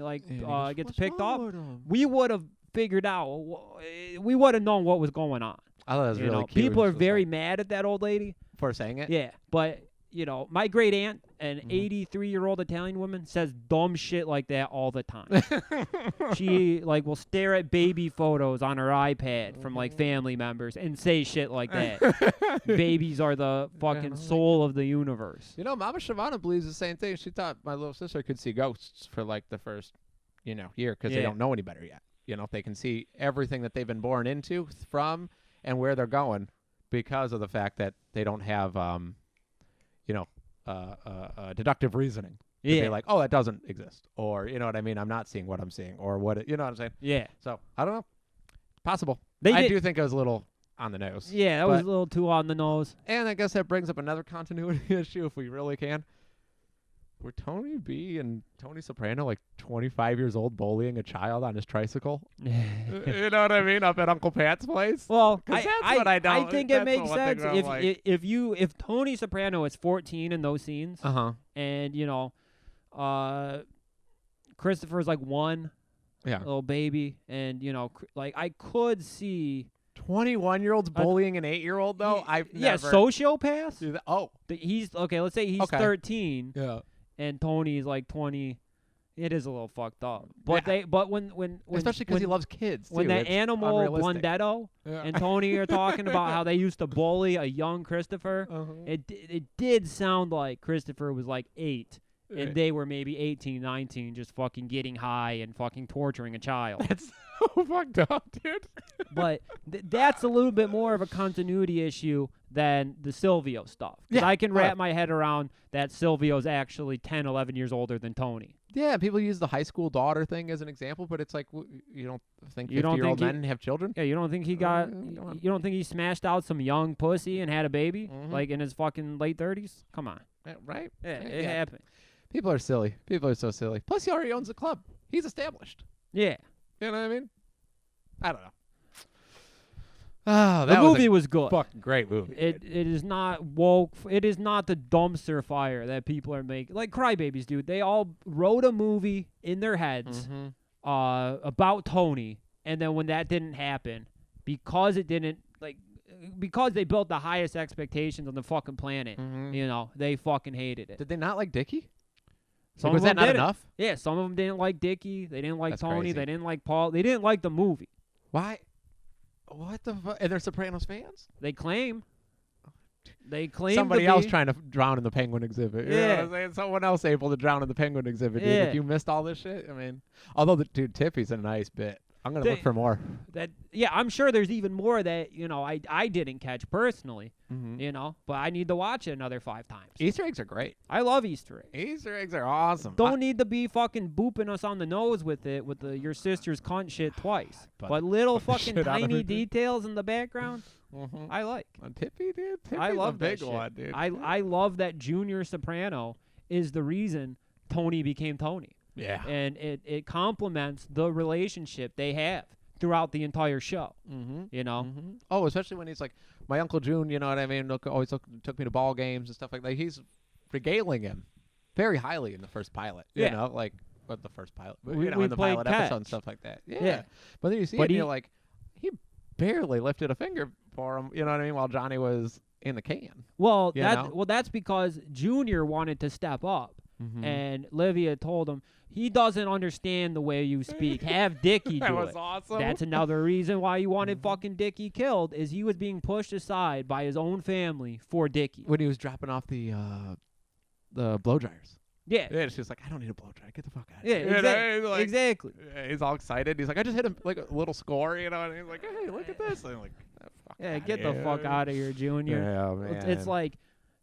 gets picked up. We would have figured out. We would have known what was going on. I thought that was really cute. People It are was very like, mad at that old lady. for saying it. Yeah, but my great aunt, an 83-year-old Italian woman, says dumb shit like that all the time. She will stare at baby photos on her iPad from family members and say shit like that. Babies are the fucking soul of the universe. You know, Mama Shavana believes the same thing. She thought my little sister could see ghosts for the first, year because they don't know any better yet. They can see everything that they've been born into from and where they're going because of the fact that they don't have, deductive reasoning. Yeah. Be like, oh, that doesn't exist. Or, you know what I mean? I'm not seeing what I'm seeing. Or what, you know what I'm saying? Yeah. So, I don't know. Possible. I I do think it was a little on the nose. Yeah, that was a little too on the nose. And I guess that brings up another continuity issue if we really can. Were Tony B and Tony Soprano 25 years old bullying a child on his tricycle? You know what I mean? Up at Uncle Pat's place? Well, that's what I don't. I think it makes sense if Tony Soprano is 14 in those scenes, and Christopher's 1, little baby, and I could see 21-year-olds bullying an 8-year-old though. I've never sociopath. Oh, he's okay. Let's say he's 13. Yeah. And Tony's 20. It is a little fucked up. But when especially because he loves kids. When too. that It's animal unrealistic. Blundetto and Tony are talking about how they used to bully a young Christopher, it did sound like Christopher was 8 and they were maybe 18, 19, just fucking getting high and fucking torturing a child. That's so fucked up, dude. But that's a little bit more of a continuity issue than the Silvio stuff. Because Yeah, I can wrap my head around that Silvio's actually 10, 11 years older than Tony. Yeah, people use the high school daughter thing as an example, but it's like you don't think 50-year-old men have children? Yeah, you don't think he got? You don't think he smashed out some young pussy and had a baby like in his fucking late 30s? Come on, right? Yeah, it happened. People are silly. People are so silly. Plus, he already owns a club. He's established. Yeah, you know what I mean? I don't know. Oh, the movie was good. Fucking great movie. It is not woke. It is not the dumpster fire that people are making. Like Crybabies, dude. They all wrote a movie in their heads about Tony, and then when that didn't happen, because it didn't, because they built the highest expectations on the fucking planet, you know, they fucking hated it. Did they not like Dickie? Was that not enough? Yeah, some of them didn't like Dickie. They didn't like That's Tony. crazy. They didn't like Paul. They didn't like the movie. Why? What the fuck? And they're Sopranos fans? They claim. Somebody Somebody else trying to drown in the penguin exhibit. You know Yeah. what I'm saying? Someone else able to drown in the penguin exhibit, dude. Yeah. If you missed all this shit, I mean, although dude, Tippy's a nice bit. I'm gonna look for more. I'm sure there's even more that, you know, I didn't catch personally, you know, but I need to watch it another 5 times. Easter eggs are great. I love Easter eggs. Easter eggs are awesome. Don't need to be fucking booping us on the nose with it with your sister's cunt shit twice. But little fucking tiny details in the background, I like. On Tippy, dude. Tippy's I love a big that shit. one, dude. I love that Junior Soprano is the reason Tony became Tony. Yeah. And it complements the relationship they have throughout the entire show. You know? Oh, especially when he's like, my Uncle June, you know what I mean? Always took me to ball games and stuff like that. He's regaling him very highly in the first pilot. You know, like, what the first pilot? We in the pilot Catch. episode and stuff like that. Yeah. But then you see it and you're like, he barely lifted a finger for him, you know what I mean, while Johnny was in the can. Well, that's because Junior wanted to step up. And Livia told him, he doesn't understand the way you speak. Have Dickie do it. That was awesome. That's another reason why you wanted fucking Dickie killed, is he was being pushed aside by his own family for Dickie. When he was dropping off the blow dryers. Yeah. Yeah, she's like, I don't need a blow dryer. Get the fuck out of Yeah, here. exactly. Yeah, he's all excited. He's like, I just hit him like a little score, you know, and he's like, hey, look at this. And I'm like, Get the fuck out of here, Junior. Yeah, man. It's like,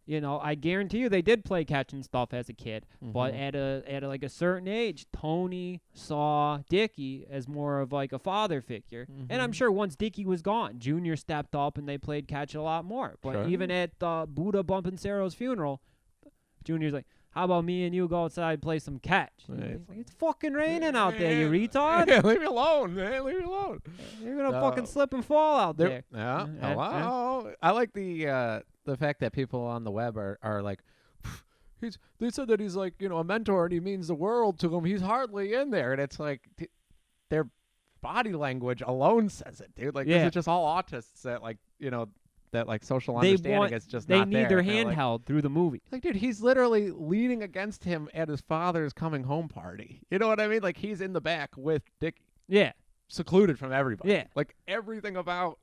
you know, I guarantee you they did play catch and stuff as a kid, but at a certain age, Tony saw Dickie as more of like a father figure, and I'm sure once Dickie was gone, Junior stepped up and they played catch a lot more. But even at Buddha bumping Sarah's funeral, Junior's like, how about me and you go outside and play some catch? It's fucking raining out there, you retard. Yeah, leave me alone, man. Leave me alone. You're gonna fucking slip and fall out there. Yeah. Hello. I like the fact that people on the web are like, they said that he's like, you know, a mentor and he means the world to him. He's hardly in there. And it's like, their body language alone says it, dude. Like, this is just all autists that, like, you know, that like social understanding is just not there. They need their hand held through the movie. Like, dude, he's literally leaning against him at his father's coming home party. You know what I mean? Like, he's in the back with Dickie. Yeah. Secluded from everybody. Yeah. Like, everything about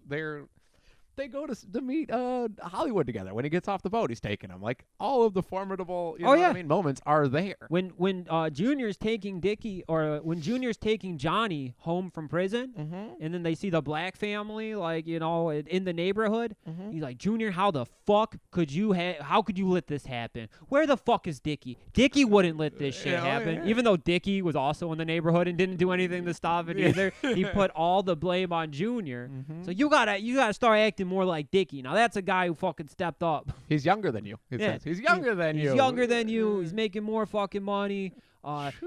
they go to meet Hollywood together. When he gets off the boat, he's taking him. Like, all of the formidable, you know what I mean, moments are there. When Junior's taking Dickie, or when Junior's taking Johnny home from prison, and then they see the black family, like, you know, in the neighborhood, he's like, Junior, how the fuck could you let this happen? Where the fuck is Dickie? Dickie wouldn't let this shit happen. Even though Dickie was also in the neighborhood and didn't do anything to stop it either. He put all the blame on Junior. So you gotta start acting more like Dickie. Now that's a guy who fucking stepped up. He's younger than you. Says. He's younger than you. He's younger than you. He's making more fucking money.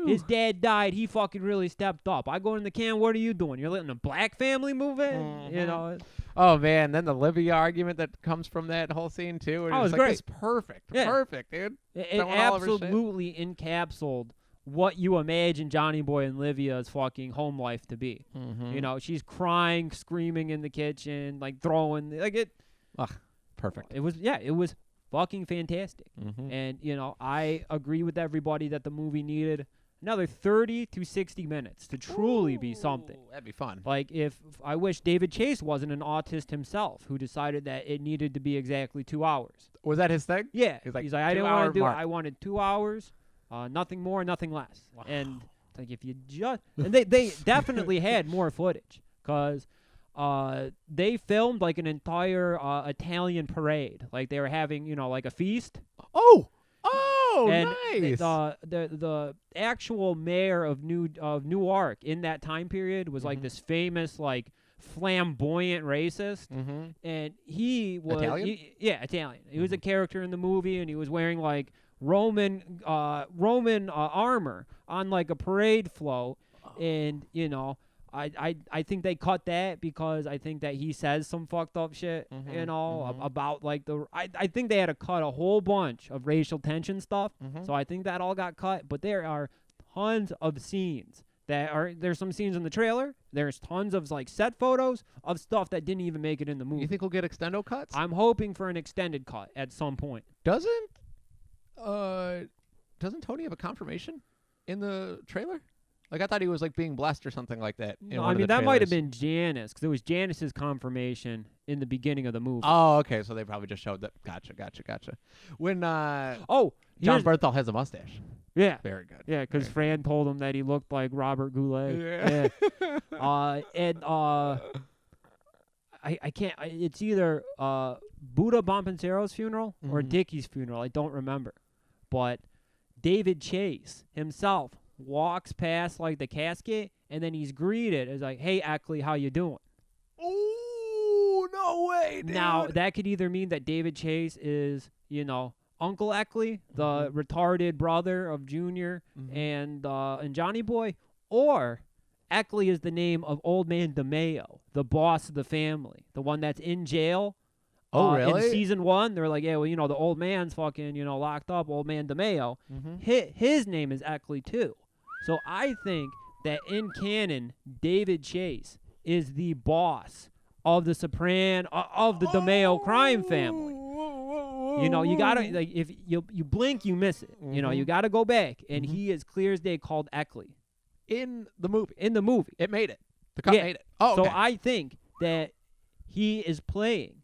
His dad died. He fucking really stepped up. I go in the can. What are you doing? You're letting a black family move in? You know. Oh man, then the Livia argument that comes from that whole scene too. Oh, it was like, great. It's perfect. Yeah. Perfect, dude. It absolutely encapsulated what you imagine Johnny Boy and Livia's fucking home life to be. You know, she's crying, screaming in the kitchen, like throwing, like it. Perfect. It was fucking fantastic. And, you know, I agree with everybody that the movie needed another 30 to 60 minutes to truly be something. That'd be fun. Like, if I wish David Chase wasn't an autist himself who decided that it needed to be exactly 2 hours. Was that his thing? Yeah. He's like, I didn't want to do it. I wanted 2 hours. Nothing more, nothing less. Wow. And like if you just and they definitely had more footage because they filmed like an entire Italian parade. Like they were having, like a feast. Oh, and nice. The actual mayor of Newark in that time period was like this famous like flamboyant racist, and he was Italian. Italian. He was a character in the movie, and he was wearing like Roman armor on like a parade float, and I think they cut that because I think that he says some fucked up shit, about like I think they had to cut a whole bunch of racial tension stuff. So I think that all got cut, but there are tons of scenes there's some scenes in the trailer. There's tons of like set photos of stuff that didn't even make it in the movie. You think we'll get extendo cuts? I'm hoping for an extended cut at some point. Doesn't Tony have a confirmation in the trailer? Like, I thought he was, like, being blessed or something like that. No, I mean, that might have been Janice, because it was Janice's confirmation in the beginning of the movie. Oh, okay, so they probably just showed that. Gotcha. When, John Bernthal has a mustache. Yeah. Very good. Yeah, because Fran told him that he looked like Robert Goulet. Yeah. I can't, it's either Buddha Bompancero's funeral or Dickie's funeral. I don't remember. But David Chase himself walks past like the casket, and then he's greeted as like, "Hey, Eckley, how you doing?" Ooh, no way, dude. Now that could either mean that David Chase is, Uncle Eckley, the retarded brother of Junior and Johnny Boy, or Eckley is the name of Old Man DeMeo, the boss of the family, the one that's in jail. Oh, really? In season 1, they're like, yeah, well, the old man's fucking, locked up, Old Man DeMeo. His name is Eckley, too. So I think that in canon, David Chase is the boss of the of the DeMeo crime family. You gotta, like, if you blink, you miss it. You gotta go back, and he is clear as day called Eckley. In the movie. It made it. The cut made it. Oh, okay. So I think that he is playing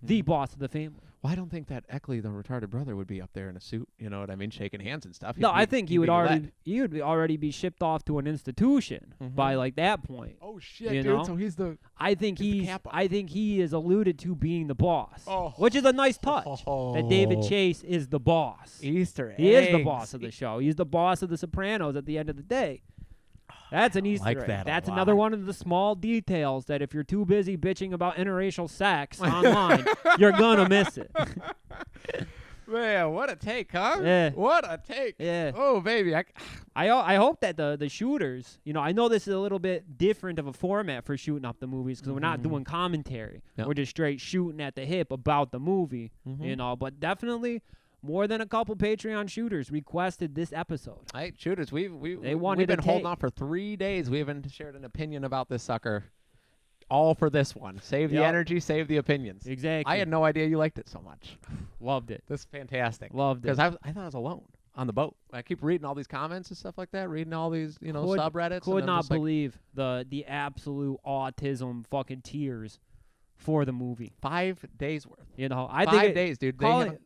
the boss of the family. Well, I don't think that Eckley, the retarded brother, would be up there in a suit, you know what I mean, shaking hands and stuff. I think he would already be shipped off to an institution by like that point. Oh shit, dude! So he's the. I think he is alluded to being the boss, which is a nice touch. That David Chase is the boss. Easter egg. He is the boss of the show. He's the boss of The Sopranos at the end of the day. That's an Easter egg. That's another one of the small details that if you're too busy bitching about interracial sex online, you're gonna miss it. Man, what a take, huh? Yeah. What a take. Yeah. Oh, baby. I hope that the shooters, I know this is a little bit different of a format for shooting up the movies because we're not doing commentary. Yep. We're just straight shooting at the hip about the movie, but definitely more than a couple Patreon shooters requested this episode. Hey, shooters, we've been holding on for 3 days. We haven't shared an opinion about this sucker. All for this one. Save the energy, save the opinions. Exactly. I had no idea you liked it so much. Loved it. This is fantastic. Loved it. Because I thought I was alone on the boat. I keep reading all these comments and stuff like that, reading all these, subreddits. Could not believe the absolute autism fucking tears for the movie. 5 days worth. I 5 days, dude.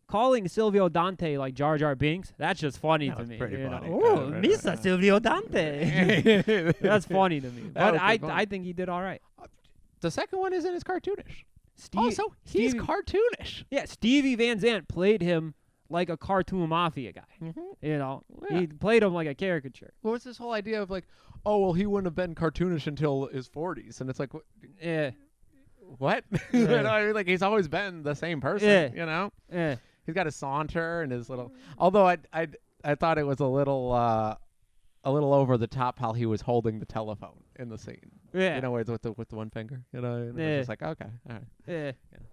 Calling Silvio Dante like Jar Jar Binks, that's just funny to me. Pretty funny. Oh, Misa Silvio Dante. That's funny to me. But I think he did all right. The second one isn't as cartoonish. He's cartoonish. Yeah, Stevie Van Zandt played him like a cartoon mafia guy. He played him like a caricature. What was this whole idea of like, oh, well, he wouldn't have been cartoonish until his 40s. And it's like, yeah. What? Yeah. I mean, like, he's always been the same person, Yeah. He's got his saunter and his little... Although I thought it was a little over the top how he was holding the telephone in the scene. Yeah. Where it's with the one finger, and it's just like, okay, all right. Yeah.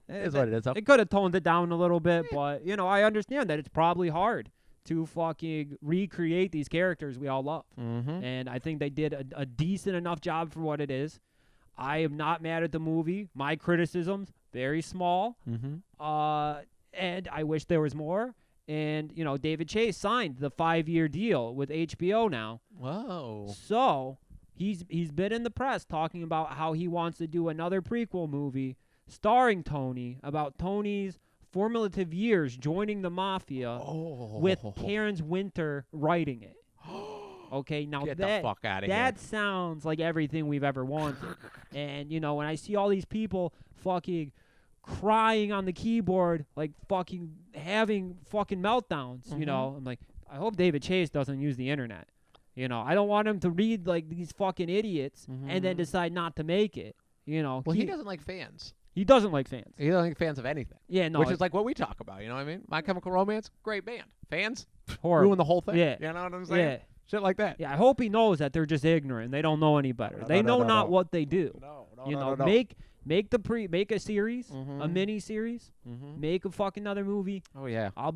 It is what it is. It could have toned it down a little bit, but, I understand that it's probably hard to fucking recreate these characters we all love. And I think they did a decent enough job for what it is. I am not mad at the movie. My criticisms, very small. And I wish there was more. And, David Chase signed the 5-year deal with HBO now. Whoa. So he's been in the press talking about how he wants to do another prequel movie starring Tony, about Tony's formative years joining the mafia with Terrence Winter writing it. Okay, now Get the fuck out of here. That sounds like everything we've ever wanted. And, you know, when I see all these people fucking crying on the keyboard, like fucking having fucking meltdowns, you know, I'm like, I hope David Chase doesn't use the internet. You know, I don't want him to read like these fucking idiots and then decide not to make it. You know, well, he doesn't like fans. He doesn't like fans. He doesn't like fans of anything. Yeah, no. Which is like what we talk about, you know what I mean? My Chemical Romance, great band. Fans, horrible. ruin the whole thing. Yeah. You know what I'm saying? Yeah. Shit like that. Yeah, I hope he knows that they're just ignorant. They don't know any better. They know not what they do. No, Make a series, a mini series, make a fucking other movie. Oh yeah. I'm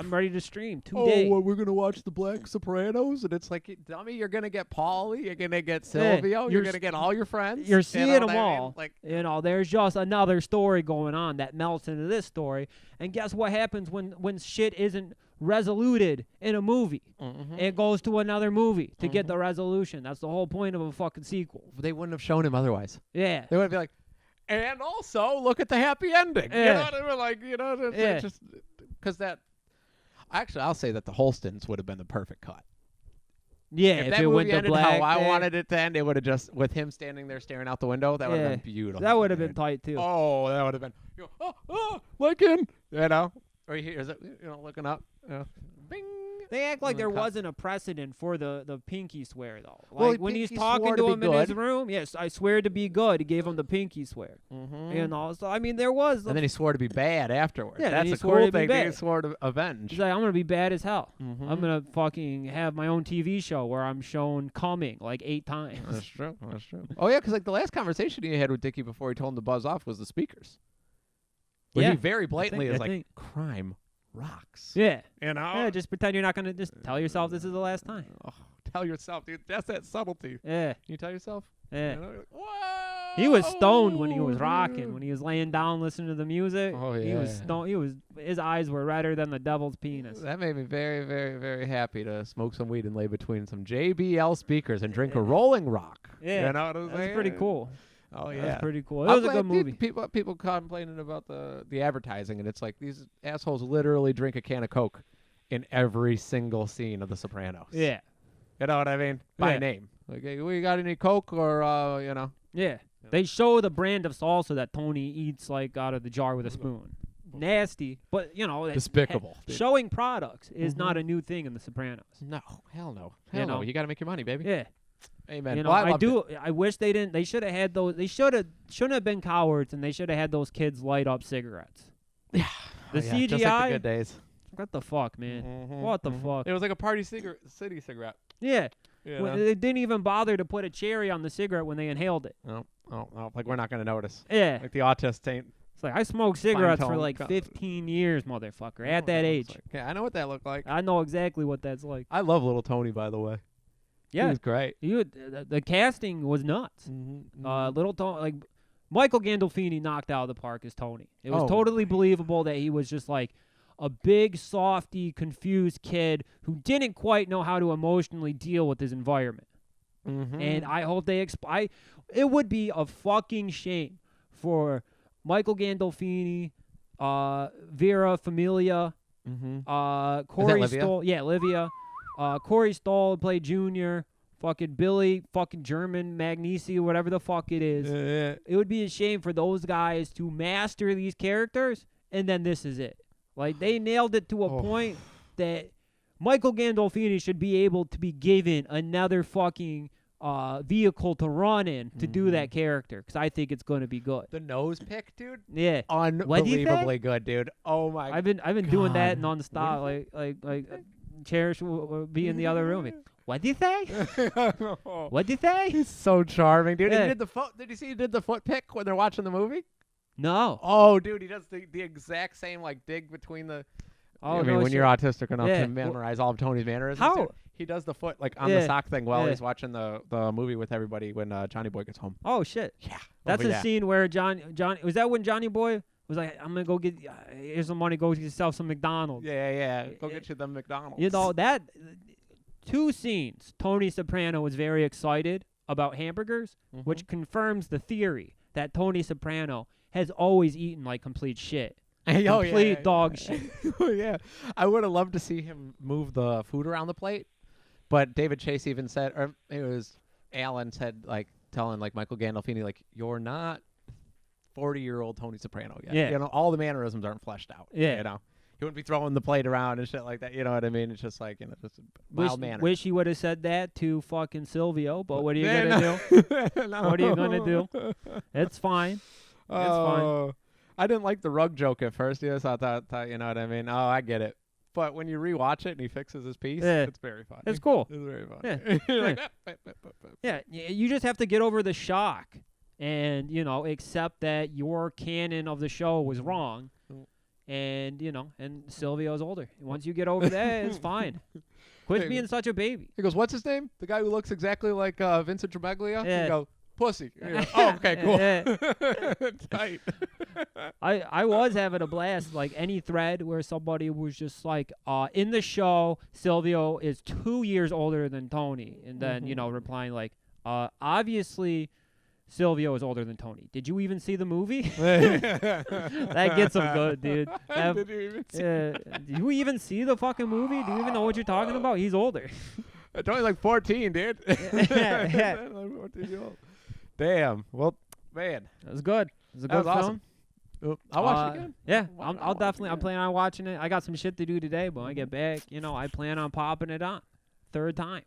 ready to stream today. Oh, well, we're gonna watch the Black Sopranos, and it's like, dummy, you're gonna get Paulie, you're gonna get Silvio, you're gonna get all your friends. You're seeing them all. I mean? Like, you know, there's just another story going on that melts into this story. And guess what happens when shit isn't resoluted in a movie? It goes to another movie to get the resolution. That's the whole point of a fucking sequel. They wouldn't have shown him otherwise. Yeah. They would be like, and also look at the happy ending. Yeah. You know what I mean? Like, you know, it's just because that. Actually, I'll say that the Holstons would have been the perfect cut. Yeah, if if that it movie went to ended black, how I wanted it to end, it would have just with him standing there staring out the window. That would have been beautiful. That would have been tight too. Oh, that would have been. Looking, you know, or he hears it, you know, looking up. Bing. They act like there wasn't a precedent for the pinky swear, though. Like, well, when he's Pinky talking swore to to him be in his good. room, yes, I swear to be good. He gave him the pinky swear. You know, so, I mean, there was... And then he swore to be bad afterwards. Yeah, that's he the swore cool to be thing. bad. He swore to avenge. He's like, I'm going to be bad as hell. I'm going to fucking have my own TV show where I'm shown coming like 8 times. That's true. That's true. Oh, yeah, because like the last conversation he had with Dickie before he told him to buzz off was the speakers. Where he very blatantly is like, crime rocks. Yeah. You know? Yeah, just pretend you're not going to just tell yourself this is the last time. Oh, tell yourself, dude. That's that subtlety. Yeah. You tell yourself? Yeah. You know, like, whoa! He was stoned when he was rocking. When he was laying down listening to the music. Oh, yeah. He was stoned. His eyes were redder than the devil's penis. That made me very, very, very happy to smoke some weed and lay between some JBL speakers and drink a Rolling Rock. Yeah. You know what I'm saying? That's pretty cool. Oh, yeah. That's pretty cool. It was a good movie. People complaining about the advertising, and it's like these assholes literally drink a can of Coke in every single scene of The Sopranos. Yeah. You know what I mean? By name. Like, hey, we got any Coke or, you know? Yeah. They show the brand of salsa that Tony eats, like, out of the jar with a spoon. Nasty, but, you know. Despicable. Showing products is not a new thing in The Sopranos. No. Hell no. Hell no. You got to make your money, baby. Yeah. Amen. You know, Well, I wish they didn't. They should have had those. They shouldn't have been cowards, and they should have had those kids light up cigarettes. Yeah. The CGI. Just like the good days. What the fuck, man? What the fuck? It was like a Party City cigarette. Yeah. You Well, know? they didn't even bother to put a cherry on the cigarette when they inhaled it. No. Like we're not gonna notice. Yeah. Like the autist ain't. It's like I smoked cigarettes for Fine-tone like 15 years, motherfucker. At that age. Yeah, I know what that looked like. I know exactly what that's like. I love Little Tony, by the way. Yeah. He was great. The casting was nuts. Little Tony, like Michael Gandolfini knocked out of the park as Tony. It was totally believable that he was just like a big, softy, confused kid who didn't quite know how to emotionally deal with his environment. And I hope they it would be a fucking shame for Michael Gandolfini, Vera Familia, Corey Stoll. Yeah, Livia. Corey Stoll played Junior. Fucking Billy, fucking German, Magnesia, whatever the fuck it is. It would be a shame for those guys to master these characters, and then this is it. Like, they nailed it to a point that Michael Gandolfini should be able to be given another fucking vehicle to run in to do that character, because I think it's going to be good. The nose pick, dude. Yeah, Unbelievably good, dude. Oh my! I've been doing that nonstop. Like Cherish will be in the other room. What'd you say? What'd you say? He's so charming, dude. Yeah. He did the foot. Did you see he did the foot pick when they're watching the movie? No. Oh, dude, he does the exact same like dig between the. Oh, I mean, no when shit. you're autistic enough Yeah. to memorize all of Tony's mannerisms, How? dude, he does the foot like on the sock thing while he's watching the movie with everybody when Johnny Boy gets home. Oh shit. Yeah, That's a scene where Johnny was that when Johnny Boy was like, I'm gonna go get here's some money, go get yourself some McDonald's. Yeah. Go get you the McDonald's. You know that 2 scenes. Tony Soprano was very excited about hamburgers, which confirms the theory that Tony Soprano has always eaten like complete shit. Oh, Complete dog shit. Yeah. I would have loved to see him move the food around the plate. But David Chase even said, or it was Alan said, like, telling, like, Michael Gandolfini, like, you're not 40-year-old Tony Soprano yet. Yeah. You know, all the mannerisms aren't fleshed out. Yeah. You know? He wouldn't be throwing the plate around and shit like that. You know what I mean? It's just like, you know, just a mild manner. Wish he would have said that to fucking Silvio, but what are you going to do? No. What are you going to do? It's fine. It's fine. I didn't like the rug joke at first. Yes, I thought, you know what I mean? Oh, I get it. But when you rewatch it and he fixes his piece, it's very funny. It's cool. It's very funny. Yeah. You're like, Yeah, you just have to get over the shock and, you know, accept that your canon of the show was wrong. And, you know, and Silvio's older. Once you get over that, it's fine. Quit being such a baby. He goes, what's his name? The guy who looks exactly like Vincent Tremaglia? Yeah. You go, pussy. Oh, okay, cool. Tight. I was having a blast. Like any thread where somebody was just like, in the show, Silvio is 2 years older than Tony. And then, you know, replying like, obviously Silvio is older than Tony. Did you even see the movie? That gets him good, dude. Did you even see do you even see the fucking movie? Do you even know what you're talking about? He's older. Tony's like 14, dude. Yeah. 14 years old. Damn. Well, man. It was good. It was a That good was film. awesome. I'll watch it again. Yeah, I'll I'll definitely. I'm planning on watching it. I got some shit to do today, but when I get back, you know, I plan on popping it on. Third time.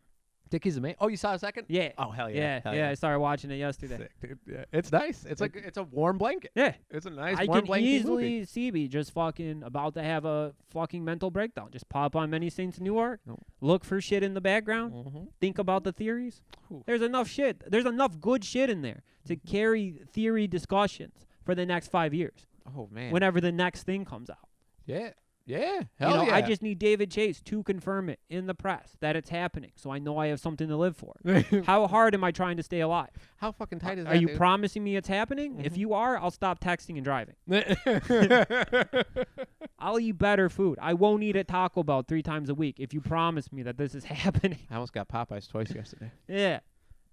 Dickie's amazing. Oh, you saw a second? Yeah. Oh, hell yeah. Yeah. I started watching it yesterday. Sick, dude. Yeah. It's nice. It's like it's a warm blanket. Yeah. It's a nice I warm can blanket easily movie. see me just fucking about to have a fucking mental breakdown. Just pop on Many Saints of Newark, look for shit in the background, think about the theories. There's enough shit. There's enough good shit in there to carry theory discussions for the next 5 years. Oh, man. Whenever the next thing comes out. Yeah. Yeah. Hell You know, yeah. I just need David Chase to confirm it in the press that it's happening, so I know I have something to live for. How hard am I trying to stay alive? How fucking tight is that? Are you dude? promising me it's happening? If you are, I'll stop texting and driving. I'll eat better food. I won't eat at Taco Bell 3 times a week if you promise me that this is happening. I almost got Popeyes twice yesterday. Yeah.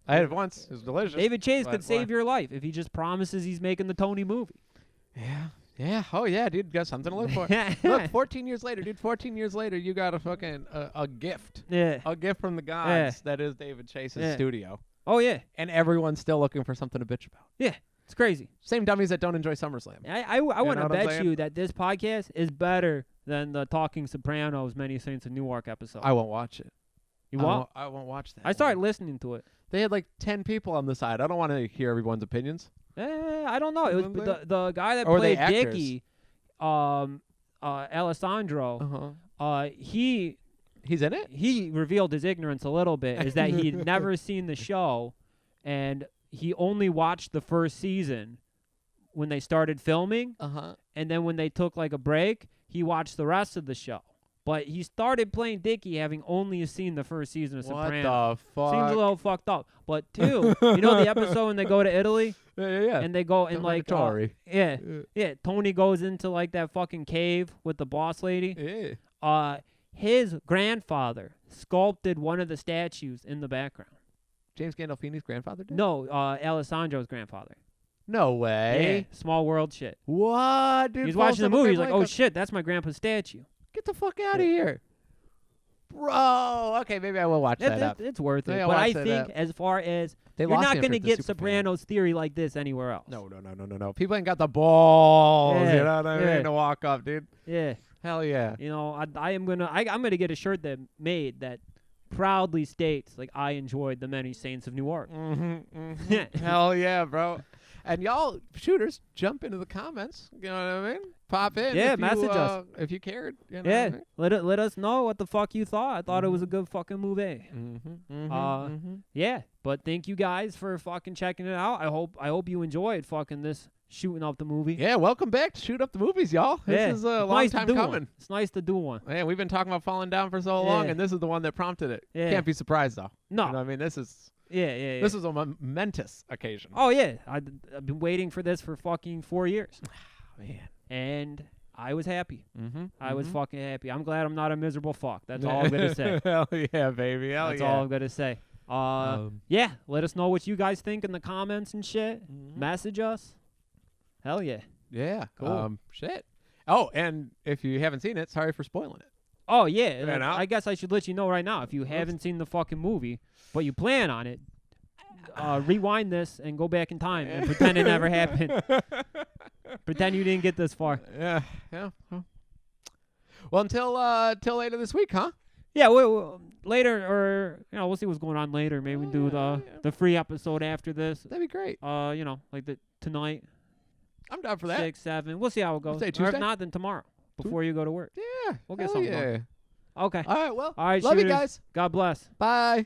I had it once. It was delicious. David Chase could save your life if he just promises he's making the Tony movie. Yeah. Yeah. Oh, yeah, dude. Got something to look for. Look, 14 years later, dude. 14 years later, you got a fucking a gift. Yeah. A gift from the gods that is David Chase's studio. Oh, yeah. And everyone's still looking for something to bitch about. Yeah. It's crazy. Same dummies that don't enjoy SummerSlam. I want to bet saying? you that this podcast is better than the Talking Sopranos Many Saints of Newark episode. I won't watch it. You won't? I won't watch that. I started listening to it. They had like 10 people on the side. I don't want to hear everyone's opinions. I don't know. It was the guy that Or they played actors? Dickie, Alessandro. He's in it? He revealed his ignorance a little bit. Is that he'd never seen the show, and he only watched the first season when they started filming. And then when they took like a break, he watched the rest of the show. But he started playing Dickie having only seen the first season of Sopranos. What the fuck? Seems a little fucked up. But two, you know the episode when they go to Italy? Yeah. And they go and like yeah. Tony goes into like that fucking cave with the boss lady. Yeah. His grandfather sculpted one of the statues in the background. James Gandolfini's grandfather did? No, Alessandro's grandfather. No way. Yeah, small world shit. What, dude? He's watching the movie. He's like, oh shit, that's my grandpa's statue. Get the fuck out of here. Bro. Okay, maybe I will watch that. It's worth it. Yeah, but I watch that think up. as far as They you're lost not me going to after the get Superfan. Sopranos theory like this anywhere else. No. People ain't got the balls, Yeah, you know what I yeah. mean, to walk up, dude. Yeah. Hell yeah. You know, I'm gonna get a shirt that made proudly states like I enjoyed the Many Saints of Newark. Hell yeah, bro. And y'all shooters, jump into the comments. You know what I mean? Pop in. Yeah, if message you, us if you cared. You know Yeah, what I mean? let us know what the fuck you thought. I thought it was a good fucking movie. Yeah, but thank you guys for fucking checking it out. I hope you enjoyed fucking this shooting up the movie. Yeah, welcome back to Shoot Up the Movies, y'all. This is a long time coming. It's nice to do one. Man, we've been talking about falling down for so long, and this is the one that prompted it. Yeah. Can't be surprised, though. No. You know what I mean? This is... Yeah. This is a momentous occasion. Oh, yeah. I've been waiting for this for fucking 4 years. Man. And I was happy. I was fucking happy. I'm glad I'm not a miserable fuck. That's all I'm going to say. Hell yeah, baby. Hell That's yeah. all I'm going to say. Yeah, let us know what you guys think in the comments and shit. Message us. Hell yeah. Yeah. Cool. Shit. Oh, and if you haven't seen it, sorry for spoiling it. Oh, yeah. You know? I guess I should let you know right now. If you haven't seen the fucking movie, but you plan on it, rewind this and go back in time and pretend it never happened. Pretend you didn't get this far. Yeah. Well, until later this week, huh? Yeah, we'll later, or we'll see what's going on later. Maybe we do the free episode after this. That'd be great. Like tonight. I'm down for that. 6, 7. We'll see how it goes. Say Or Tuesday? if not, then tomorrow before you go to work. Yeah. We'll get something going. Okay. All right. Well. All right. Love you shooters. guys. God bless. Bye.